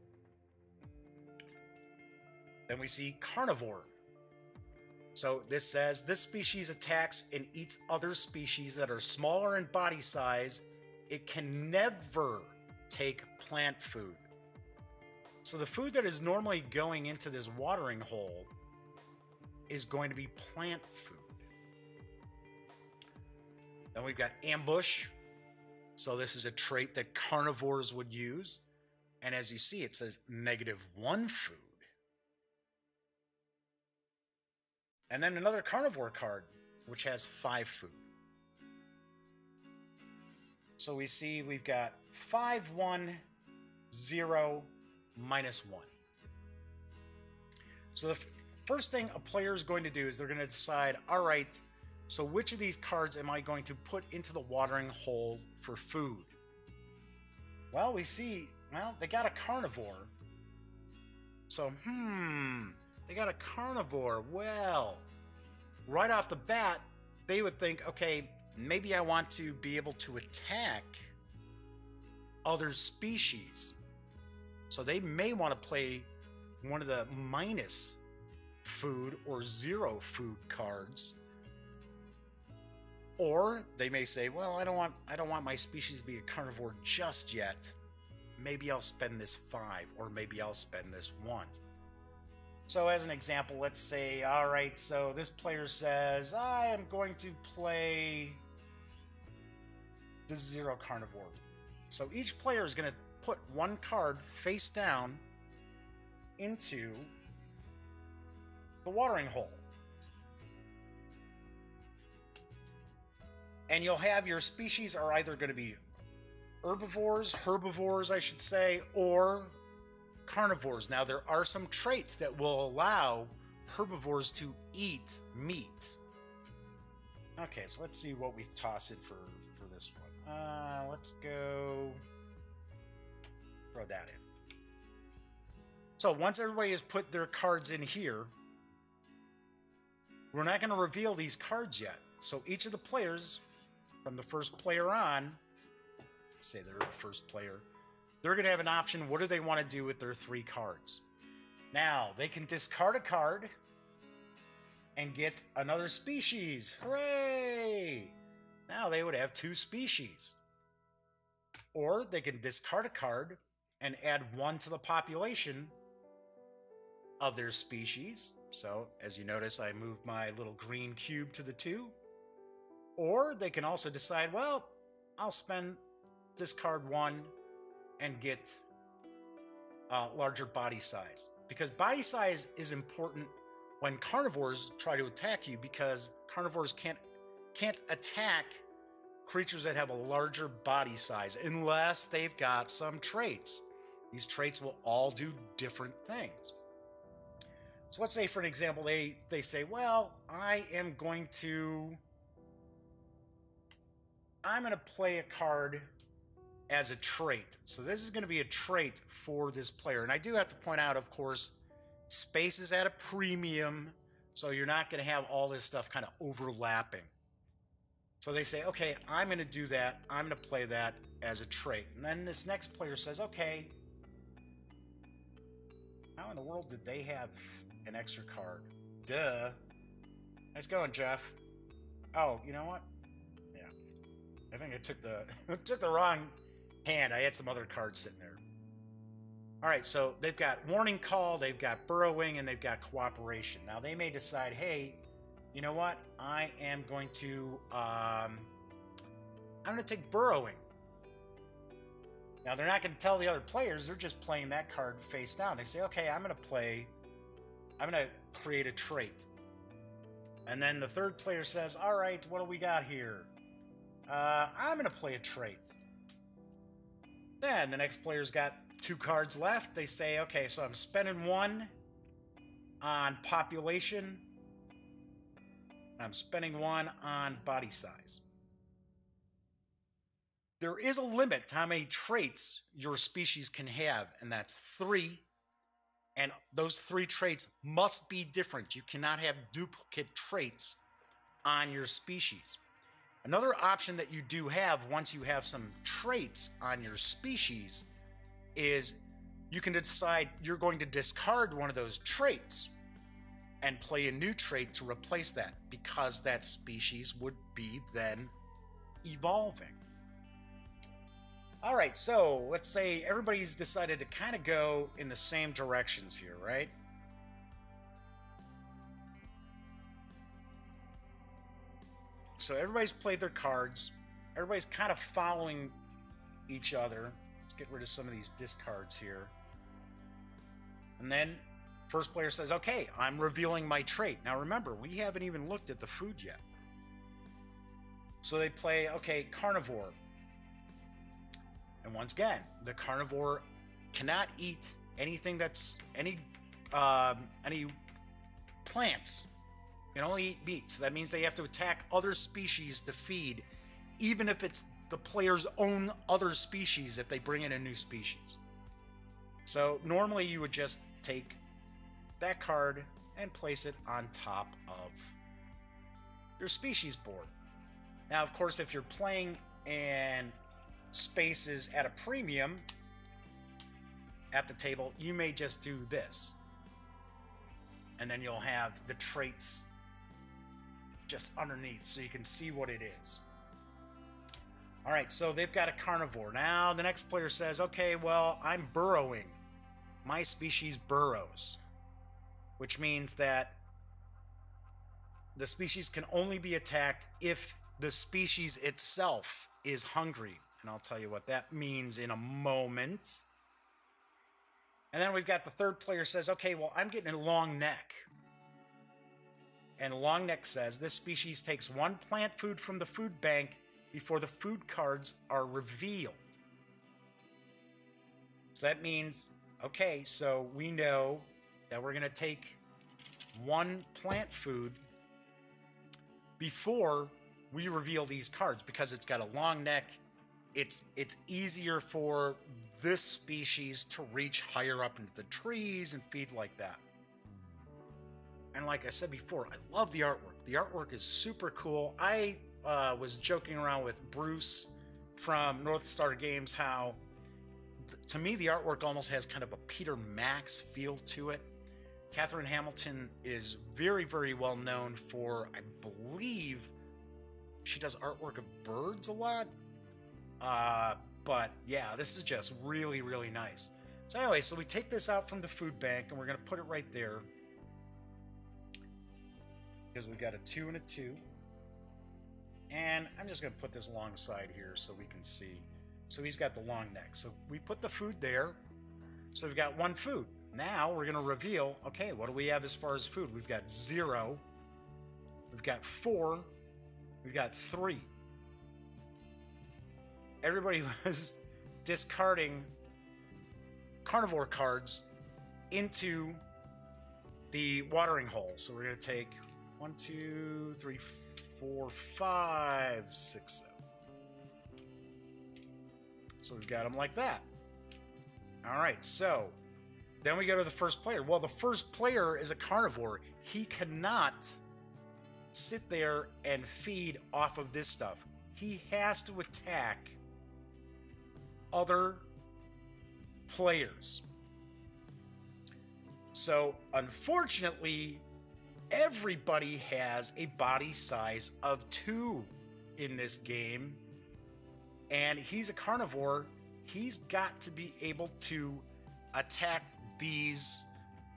Then we see carnivore. So this says, this species attacks and eats other species that are smaller in body size. It can never take plant food. So the food that is normally going into this watering hole is going to be plant food. Then we've got ambush. So this is a trait that carnivores would use. And as you see, it says -1 food. And then another carnivore card, which has 5 food. So we see we've got 5, 1, 0, -1. So the first thing a player is going to do is they're going to decide, all right, so which of these cards am I going to put into the watering hole for food? Well, we see, well, they got a carnivore. So, they got a carnivore. Well, right off the bat, they would think, okay, maybe I want to be able to attack other species. So they may want to play one of the minus food or 0 food cards. Or they may say, well, I don't want my species to be a carnivore just yet. Maybe I'll spend this 5, or maybe I'll spend this 1. So as an example, let's say, all right, so this player says, I am going to play the 0 carnivore. So each player is going to put 1 card face down into the watering hole. And you'll have your species are either going to be herbivores, I should say, or carnivores. Now, there are some traits that will allow herbivores to eat meat. Okay, so let's see what we toss in for this one. Let's go throw that in. So once everybody has put their cards in here, we're not going to reveal these cards yet. So each of the players, from the first player on, say they're the first player, they're going to have an option. What do they want to do with their 3 cards? Now, they can discard a card and get another species. Hooray! Now they would have 2 species. Or they can discard a card and add 1 to the population of their species. So, as you notice, I moved my little green cube to the 2. Or they can also decide, well, I'll discard 1 and get larger body size. Because body size is important when carnivores try to attack you, because carnivores can't attack creatures that have a larger body size unless they've got some traits. These traits will all do different things. So let's say, for an example, they say, well, I'm going to play a card as a trait. So this is going to be a trait for this player. And I do have to point out, of course, space is at a premium, so you're not going to have all this stuff kind of overlapping. So they say, okay, I'm going to do that. I'm going to play that as a trait. And then this next player says, okay, how in the world did they have an extra card? Duh. Nice going, Jeff. Oh, you know what? Yeah. I think I took the wrong hand. I had some other cards sitting there. All right, so they've got Warning Call, they've got Burrowing, and they've got Cooperation. Now, they may decide, hey, you know what? I am going to take Burrowing. Now, they're not going to tell the other players. They're just playing that card face down. They say, okay, I'm going to create a trait. And then the third player says, all right, what do we got here? I'm going to play a trait. Then the next player's got 2 cards left. They say, okay, so I'm spending 1 on population. I'm spending 1 on body size. There is a limit to how many traits your species can have, and that's 3. And those 3 traits must be different. You cannot have duplicate traits on your species. Another option that you do have once you have some traits on your species is you can decide you're going to discard one of those traits and play a new trait to replace that, because that species would be then evolving. All right, so let's say everybody's decided to kind of go in the same directions here, right? So everybody's played their cards. Everybody's kind of following each other. Let's get rid of some of these discards here. And then first player says, okay, I'm revealing my trait. Now remember, we haven't even looked at the food yet. So they play, okay, Carnivore. And once again, the carnivore cannot eat anything that's any plants. They can only eat meat. So that means they have to attack other species to feed, even if it's the player's own other species if they bring in a new species. So normally you would just take that card and place it on top of your species board. Now, of course, if you're playing in spaces at a premium at the table, you may just do this. And then you'll have the traits just underneath so you can see what it is. All right, so they've got a carnivore. Now the next player says, okay, well, I'm burrowing. My species burrows, which means that the species can only be attacked if the species itself is hungry. And I'll tell you what that means in a moment. And then we've got the third player says, okay, well, I'm getting a long neck. And long neck says, this species takes 1 plant food from the food bank before the food cards are revealed. So that means, okay, so we know that we're going to take 1 plant food before we reveal these cards, because it's got a long neck. It's easier for this species to reach higher up into the trees and feed like that. And like I said before, I love the artwork. The artwork is super cool. I was joking around with Bruce from NorthStar Games how, to me, the artwork almost has kind of a Peter Max feel to it. Catherine Hamilton is very, very well known for, I believe, she does artwork of birds a lot. But yeah, this is just really, really nice. So anyway, so we take this out from the food bank and we're going to put it right there. Because we've got a 2 and a 2. And I'm just going to put this alongside here so we can see. So he's got the long neck. So we put the food there. So we've got 1 food. Now we're going to reveal, okay, what do we have as far as food? We've got 0. We've got 4. We've got 3. Everybody was discarding carnivore cards into the watering hole. So we're going to take 1, 2, 3, 4, 5, 6, 7. So we've got them like that. All right, so then we go to the first player. Well, the first player is a carnivore. He cannot sit there and feed off of this stuff. He has to attack other players. So, unfortunately, everybody has a body size of 2 in this game. And he's a carnivore. He's got to be able to attack these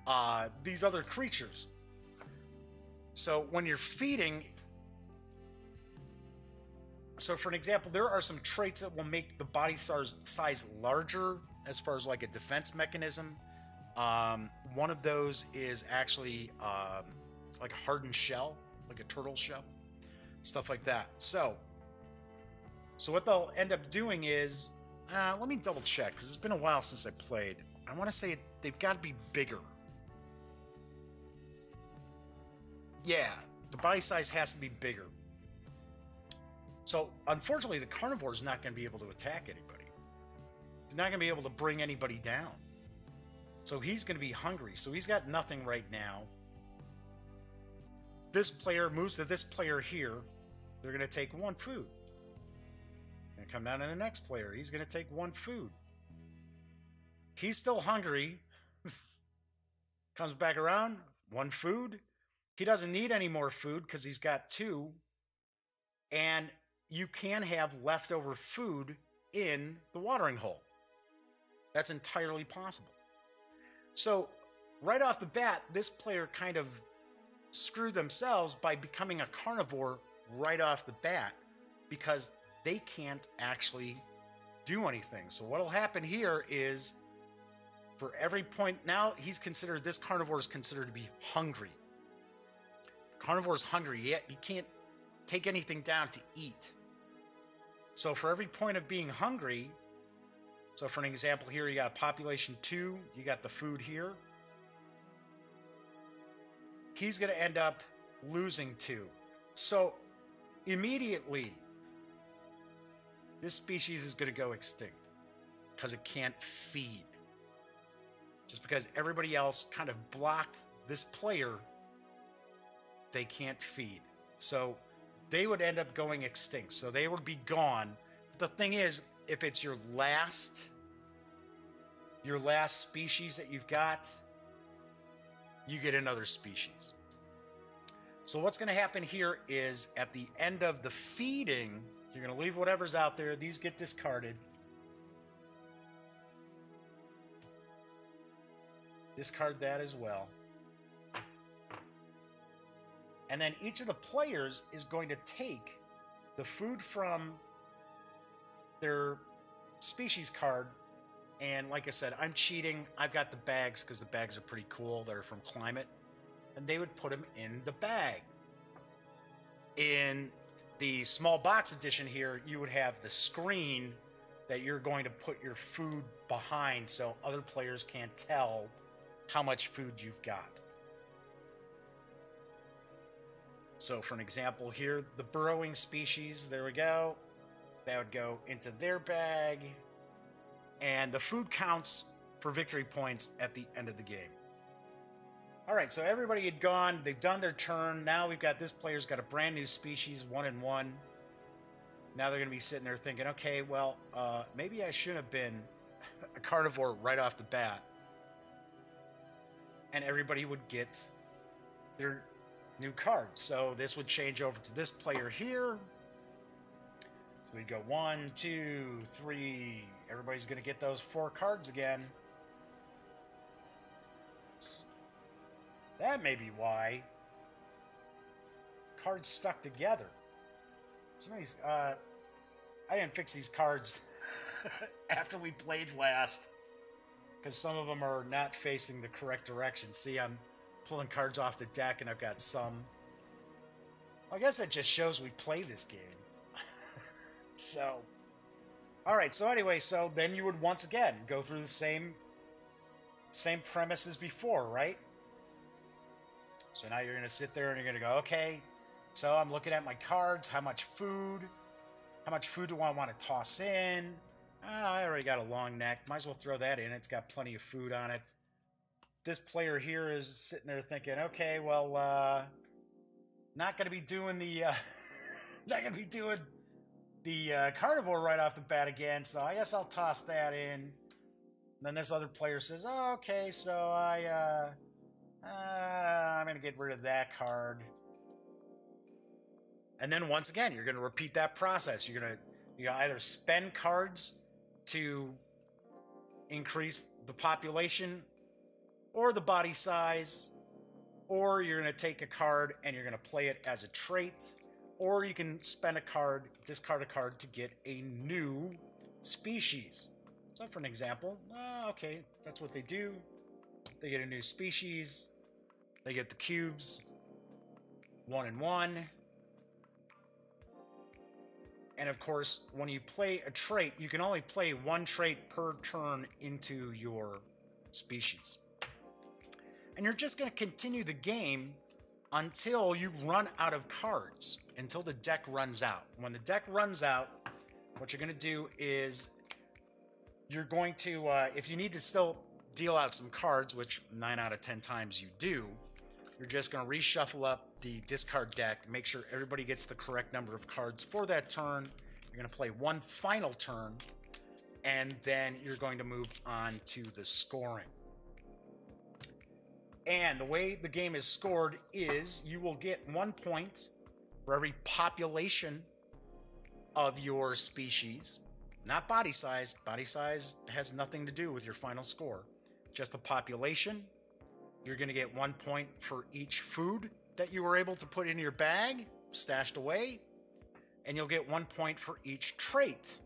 other creatures. So when you're feeding, so for an example, there are some traits that will make the body size larger as far as like a defense mechanism. One of those is actually like a hardened shell, like a turtle shell, stuff like that. So what they'll end up doing is, let me double check because it's been a while since I played. I want to say they've got to be bigger. Yeah, the body size has to be bigger. So, unfortunately, the carnivore is not going to be able to attack anybody. He's not going to be able to bring anybody down. So he's going to be hungry. So he's got nothing right now. This player moves to this player here. They're going to take 1 food. Going to come down to the next player. He's going to take 1 food. He's still hungry. Comes back around. 1 food. He doesn't need any more food because he's got 2. And you can have leftover food in the watering hole. That's entirely possible. So, right off the bat, this player kind of screwed themselves by becoming a carnivore right off the bat because they can't actually do anything. So what will happen here is for every point, now he's considered, this carnivore is considered to be hungry. Carnivore's hungry, yet he can't take anything down to eat. So for every point of being hungry, so for an example here, you got population 2, you got the food here. He's going to end up losing 2. So immediately, this species is going to go extinct because it can't feed. Just because everybody else kind of blocked this player, they can't feed. So they would end up going extinct. So they would be gone. But the thing is, if it's your last species that you've got, you get another species. So what's going to happen here is at the end of the feeding, you're going to leave whatever's out there. These get discarded. Discard that as well. And then each of the players is going to take the food from their species card. And like I said, I'm cheating. I've got the bags because the bags are pretty cool. They're from Climate. And they would put them in the bag. In the small box edition here, you would have the screen that you're going to put your food behind so other players can't tell how much food you've got. So for an example here, the burrowing species, there we go. That would go into their bag. And the food counts for victory points at the end of the game. All right, so everybody had gone. They've done their turn. Now we've got this player's got a brand new species, 1 and 1. Now they're going to be sitting there thinking, okay, well, maybe I should have been a carnivore right off the bat. And everybody would get their new card. So this would change over to this player here. we'd go 1, 2, 3. Everybody's going to get those 4 cards again. That may be why cards stuck together. Some of these, I didn't fix these cards after we played last, because some of them are not facing the correct direction. See, I'm pulling cards off the deck, and I've got some. I guess that just shows we play this game. So, all right. So anyway, so then you would once again go through the same premise as before, right? So now you're going to sit there and you're going to go, okay, so I'm looking at my cards. How much food do I want to toss in? Oh, I already got a long neck. Might as well throw that in. It's got plenty of food on it. This player here is sitting there thinking, okay, well, not going to be doing the, carnivore right off the bat again, so I guess I'll toss that in. And then this other player says, oh, okay, so I'm going to get rid of that card. And then once again, you're going to repeat that process. You're going to either spend cards to increase the population or the body size, or you're going to take a card and you're going to play it as a trait, or you can spend a card, discard a card to get a new species. So for an example, okay, that's what they do. They get a new species. They get the cubes, 1 and 1. And of course, when you play a trait, you can only play 1 trait per turn into your species. And you're just going to continue the game until you run out of cards, until the deck runs out. When the deck runs out, what you're going to do is you're going to, if you need to still deal out some cards, which 9 out of 10 times you do, you're just going to reshuffle up the discard deck, make sure everybody gets the correct number of cards for that turn. You're going to play 1 final turn, and then you're going to move on to the scoring. And the way the game is scored is you will get 1 point for every population of your species. Not body size. Body size has nothing to do with your final score. Just the population. You're going to get 1 point for each food that you were able to put in your bag, stashed away. And you'll get 1 point for each trait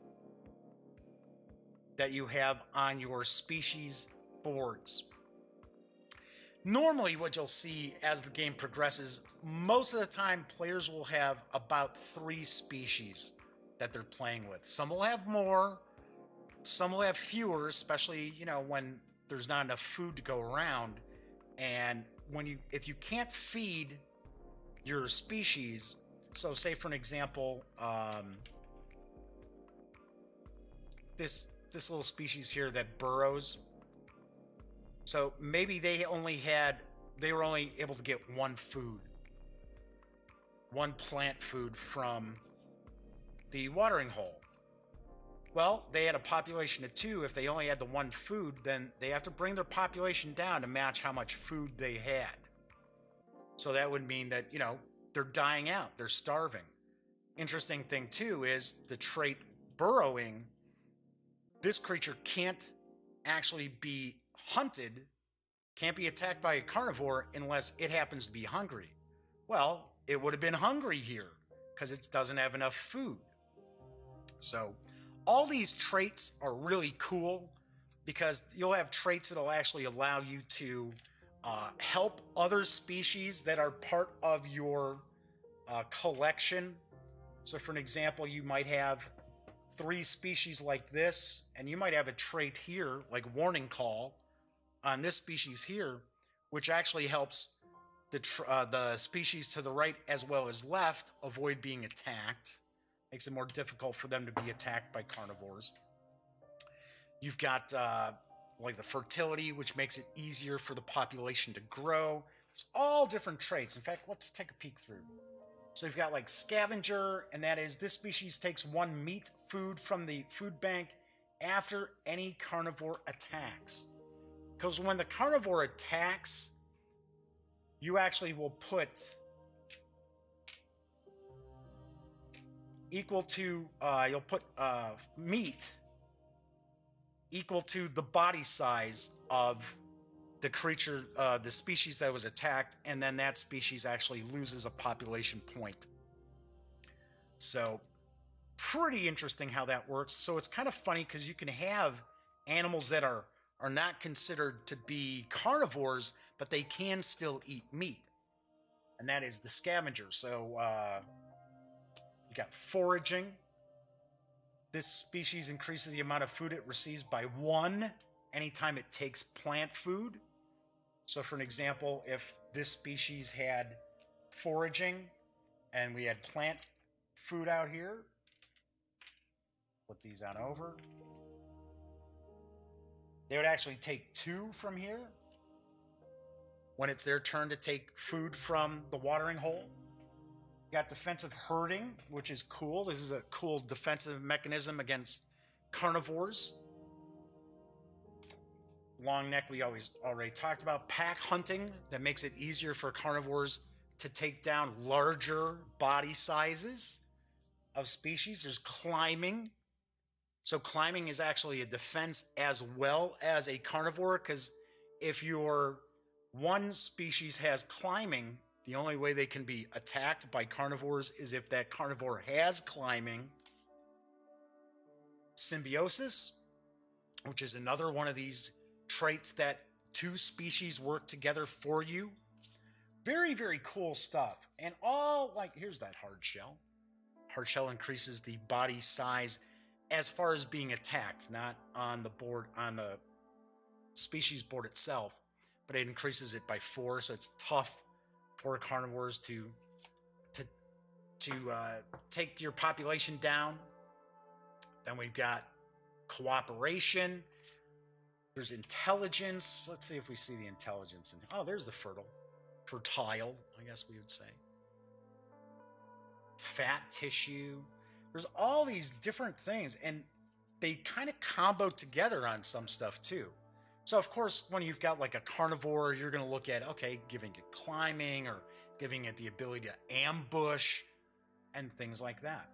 that you have on your species boards. Normally, what you'll see as the game progresses, most of the time players will have about 3 species that they're playing with. Some will have more, some will have fewer, especially, when there's not enough food to go around. And if you can't feed your species, so say for an example, this little species here that burrows. So maybe they were only able to get 1 food, 1 plant food from the watering hole. Well, they had a population of 2. If they only had the 1 food, then they have to bring their population down to match how much food they had. So that would mean that, they're dying out, they're starving. Interesting thing too is the trait burrowing. This creature can't actually be hunted, can't be attacked by a carnivore unless it happens to be hungry. Well, it would have been hungry here because it doesn't have enough food. So all these traits are really cool because you'll have traits that'll actually allow you to help other species that are part of your collection. So for an example, you might have 3 species like this, and you might have a trait here, like Warning Call, on this species here, which actually helps the species to the right as well as left avoid being attacked. Makes it more difficult for them to be attacked by carnivores. You've got like the fertility, which makes it easier for the population to grow. It's all different traits. In fact, let's take a peek through. So you've got like Scavenger, and that is this species takes 1 meat food from the food bank after any carnivore attacks. Because when the carnivore attacks, you actually will put equal to, you'll put meat equal to the body size of the creature, the species that was attacked, and then that species actually loses a population point. So pretty interesting how that works. So it's kind of funny because you can have animals that are not considered to be carnivores, but they can still eat meat. And that is the scavenger. So you got foraging. This species increases the amount of food it receives by 1 anytime it takes plant food. So for an example, if this species had foraging and we had plant food out here, put these on over, they would actually take 2 from here when it's their turn to take food from the watering hole. You got defensive herding, which is cool. This is a cool defensive mechanism against carnivores. Long neck, we already talked about. Pack hunting, that makes it easier for carnivores to take down larger body sizes of species. There's climbing. So climbing is actually a defense as well as a carnivore, because if your one species has climbing, the only way they can be attacked by carnivores is if that carnivore has climbing. Symbiosis, which is another one of these traits that 2 species work together for you. Very, very cool stuff. And all, like, here's that hard shell. Hard shell increases the body size as far as being attacked, not on the board, on the species board itself, but it increases it by 4, so it's tough for carnivores to take your population down. Then we've got cooperation. There's intelligence. Let's see if we see the intelligence. Oh, there's the fertile, I guess we would say. Fat tissue. There's all these different things, and they kind of combo together on some stuff too. So of course, when you've got like a carnivore, you're going to look at, okay, giving it climbing or giving it the ability to ambush and things like that.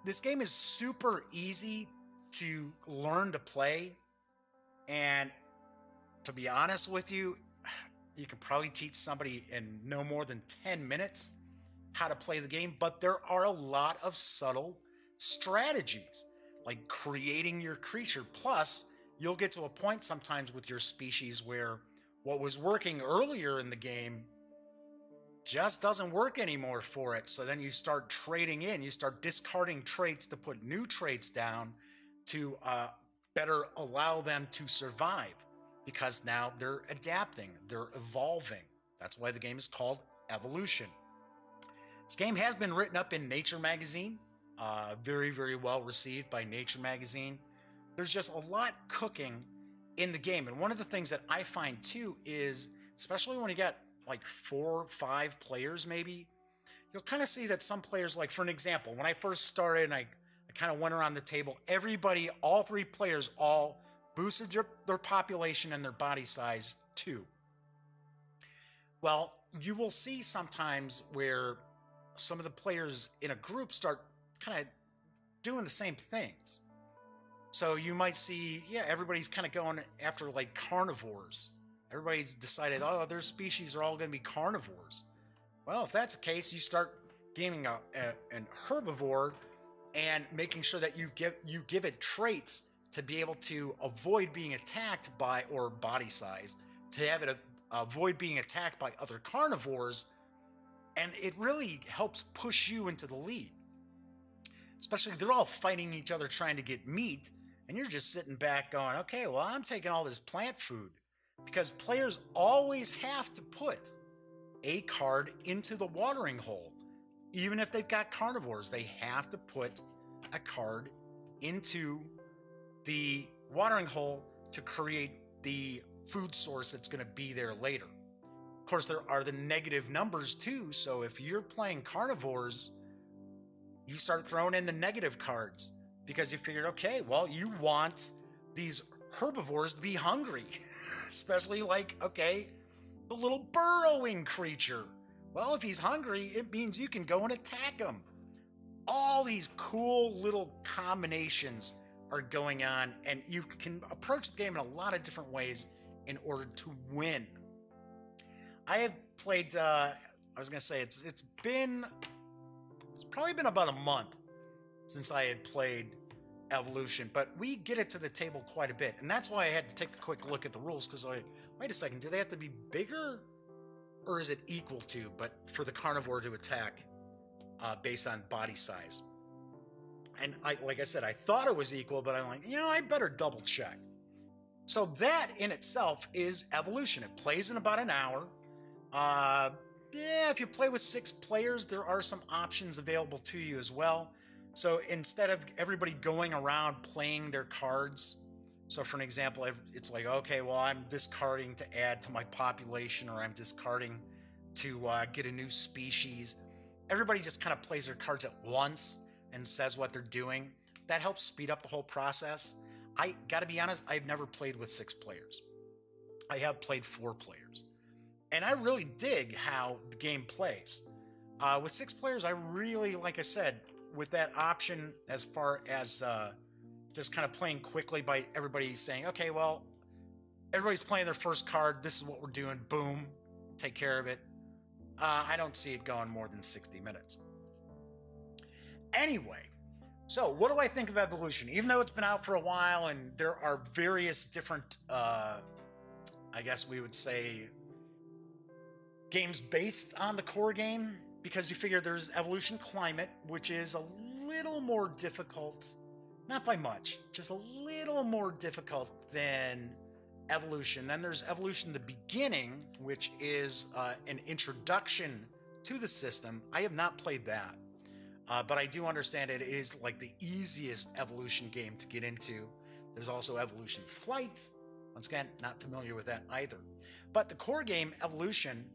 This game is super easy to learn to play. And to be honest with you, you can probably teach somebody in no more than 10 minutes how to play the game, but there are a lot of subtle strategies, like creating your creature. Plus, you'll get to a point sometimes with your species where what was working earlier in the game just doesn't work anymore for it. So then you start trading in, you start discarding traits to put new traits down to better allow them to survive, because now they're adapting, they're evolving. That's why the game is called Evolution. This game has been written up in Nature magazine, very, very well received by Nature magazine. There's just a lot cooking in the game. And one of the things that I find too is, especially when you got like 4 or 5 players maybe, you'll kind of see that some players, like for an example, when I first started and I kind of went around the table, everybody, all 3 players, all boosted their population and their body size too. Well, you will see sometimes where some of the players in a group start kind of doing the same things. So you might see, yeah, everybody's kind of going after like carnivores. Everybody's decided, oh, their species are all going to be carnivores. Well, if that's the case, you start gaming an herbivore and making sure that you give it traits to be able to avoid being attacked by, or body size, to have it avoid being attacked by other carnivores. And it really helps push you into the lead. Especially they're all fighting each other trying to get meat, and you're just sitting back going, okay, well, I'm taking all this plant food. Because players always have to put a card into the watering hole. Even if they've got carnivores, they have to put a card into the watering hole to create the food source that's going to be there later. Of course, there are the negative numbers too, so if you're playing carnivores, you start throwing in the negative cards because you figured, okay, well, you want these herbivores to be hungry, especially like, okay, the little burrowing creature. Well, if he's hungry, it means you can go and attack him. all these cool little combinations are going on, and you can approach the game in a lot of different ways in order to win. I have played, I was going to say, it's probably been about a month since I had played Evolution, but we get it to the table quite a bit, and that's why I had to take a quick look at the rules, because wait a second, do they have to be bigger, or is it equal to, but for the carnivore to attack based on body size? And like I said, I thought it was equal, but I'm like, I better double check. So that in itself is Evolution. It plays in about an hour. If you play with 6 players, there are some options available to you as well. So instead of everybody going around playing their cards, so for an example, it's like, okay, well, I'm discarding to add to my population, or I'm discarding to get a new species. Everybody just kind of plays their cards at once and says what they're doing. That helps speed up the whole process. I gotta be honest, I've never played with 6 players. I have played 4 players. And I really dig how the game plays. With 6 players, I really, like I said, with that option as far as just kind of playing quickly by everybody saying, okay, well, everybody's playing their first card, this is what we're doing, boom, take care of it. I don't see it going more than 60 minutes. Anyway, so what do I think of Evolution? Even though it's been out for a while and there are various different, I guess we would say, games based on the core game, because you figure there's Evolution Climate, which is a little more difficult, not by much, just a little more difficult than Evolution. Then there's Evolution the Beginning, which is an introduction to the system. I have not played that, but I do understand it is like the easiest Evolution game to get into. There's also Evolution Flight. Once again, not familiar with that either. But the core game, Evolution,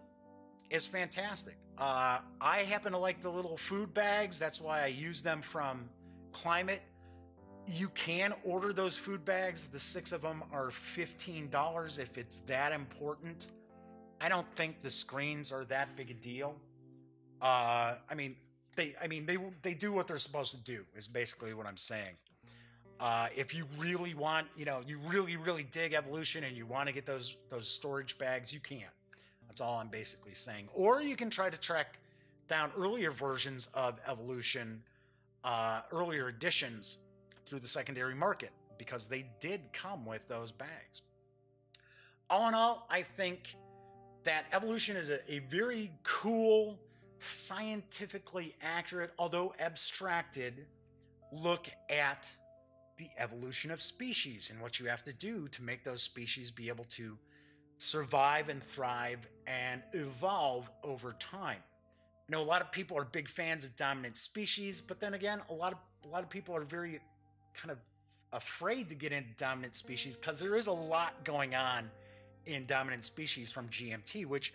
is fantastic. I happen to like the little food bags. That's why I use them from Climate. You can order those food bags. The 6 of them are $15 if it's that important. I don't think the screens are that big a deal. They do what they're supposed to do, is basically what I'm saying. If you really want, you really dig Evolution and you want to get those storage bags, you can. That's all I'm basically saying. Or you can try to track down earlier versions of Evolution, earlier editions through the secondary market, because they did come with those bags. All in all, I think that Evolution is a very cool, scientifically accurate, although abstracted, look at the evolution of species and what you have to do to make those species be able to survive and thrive and evolve over time. A lot of people are big fans of dominant species, but then again, a lot of people are very kind of afraid to get into dominant species because there is a lot going on in dominant species from GMT, which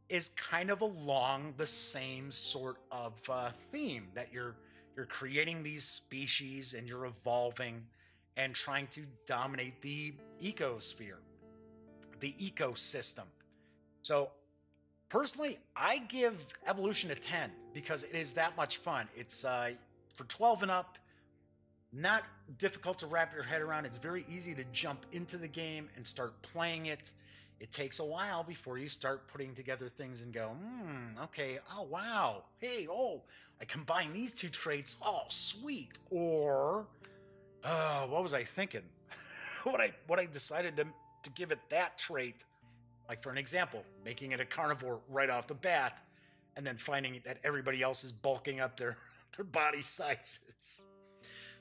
is kind of along the same sort of theme, that you're creating these species and you're evolving and trying to dominate the ecosphere, the ecosystem. So personally, I give Evolution a 10 because it is that much fun. It's for 12 and up, not difficult to wrap your head around. It's very easy to jump into the game and start playing it. It takes a while before you start putting together things and go, okay, oh, wow. Hey, I combine these 2 traits. Oh, sweet. Or, what was I thinking? what I decided to give it that trait, like for an example, making it a carnivore right off the bat, and then finding that everybody else is bulking up their body sizes.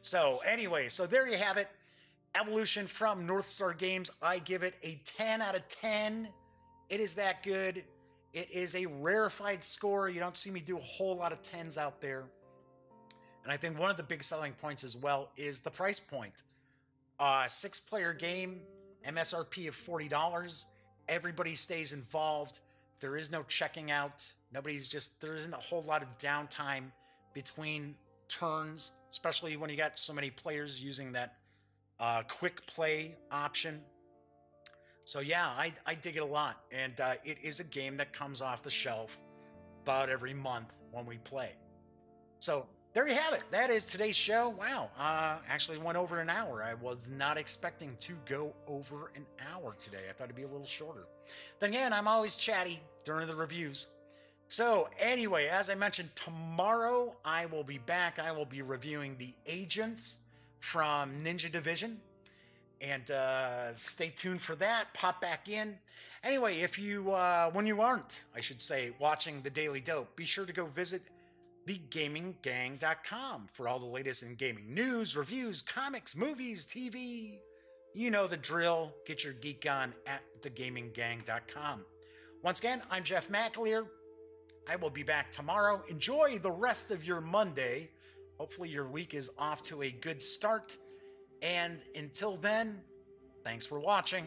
So anyway, so there you have it. Evolution from NorthStar Games. I give it a 10 out of 10. It is that good. It is a rarefied score. You don't see me do a whole lot of 10s out there. And I think one of the big selling points as well is the price point. 6-player game, MSRP of $40. Everybody stays involved. There is no checking out. There isn't a whole lot of downtime between turns, especially when you got so many players using that quick play option. So yeah, I dig it a lot, and it is a game that comes off the shelf about every month when we play. So there you have it. That is today's show. Wow, actually went over an hour. I was not expecting to go over an hour today. I thought it'd be a little shorter. Then again, I'm always chatty during the reviews. So anyway, as I mentioned, tomorrow I will be back. I will be reviewing the Agents from Ninja Division. And stay tuned for that. Pop back in. Anyway, if you, when you aren't, I should say, watching the Daily Dope, be sure to go visit thegaminggang.com for all the latest in gaming news, reviews, comics, movies, TV. You know the drill. Get your geek on at thegaminggang.com. Once again, I'm Jeff McAleer. I will be back tomorrow. Enjoy the rest of your Monday. Hopefully your week is off to a good start. And until then, thanks for watching.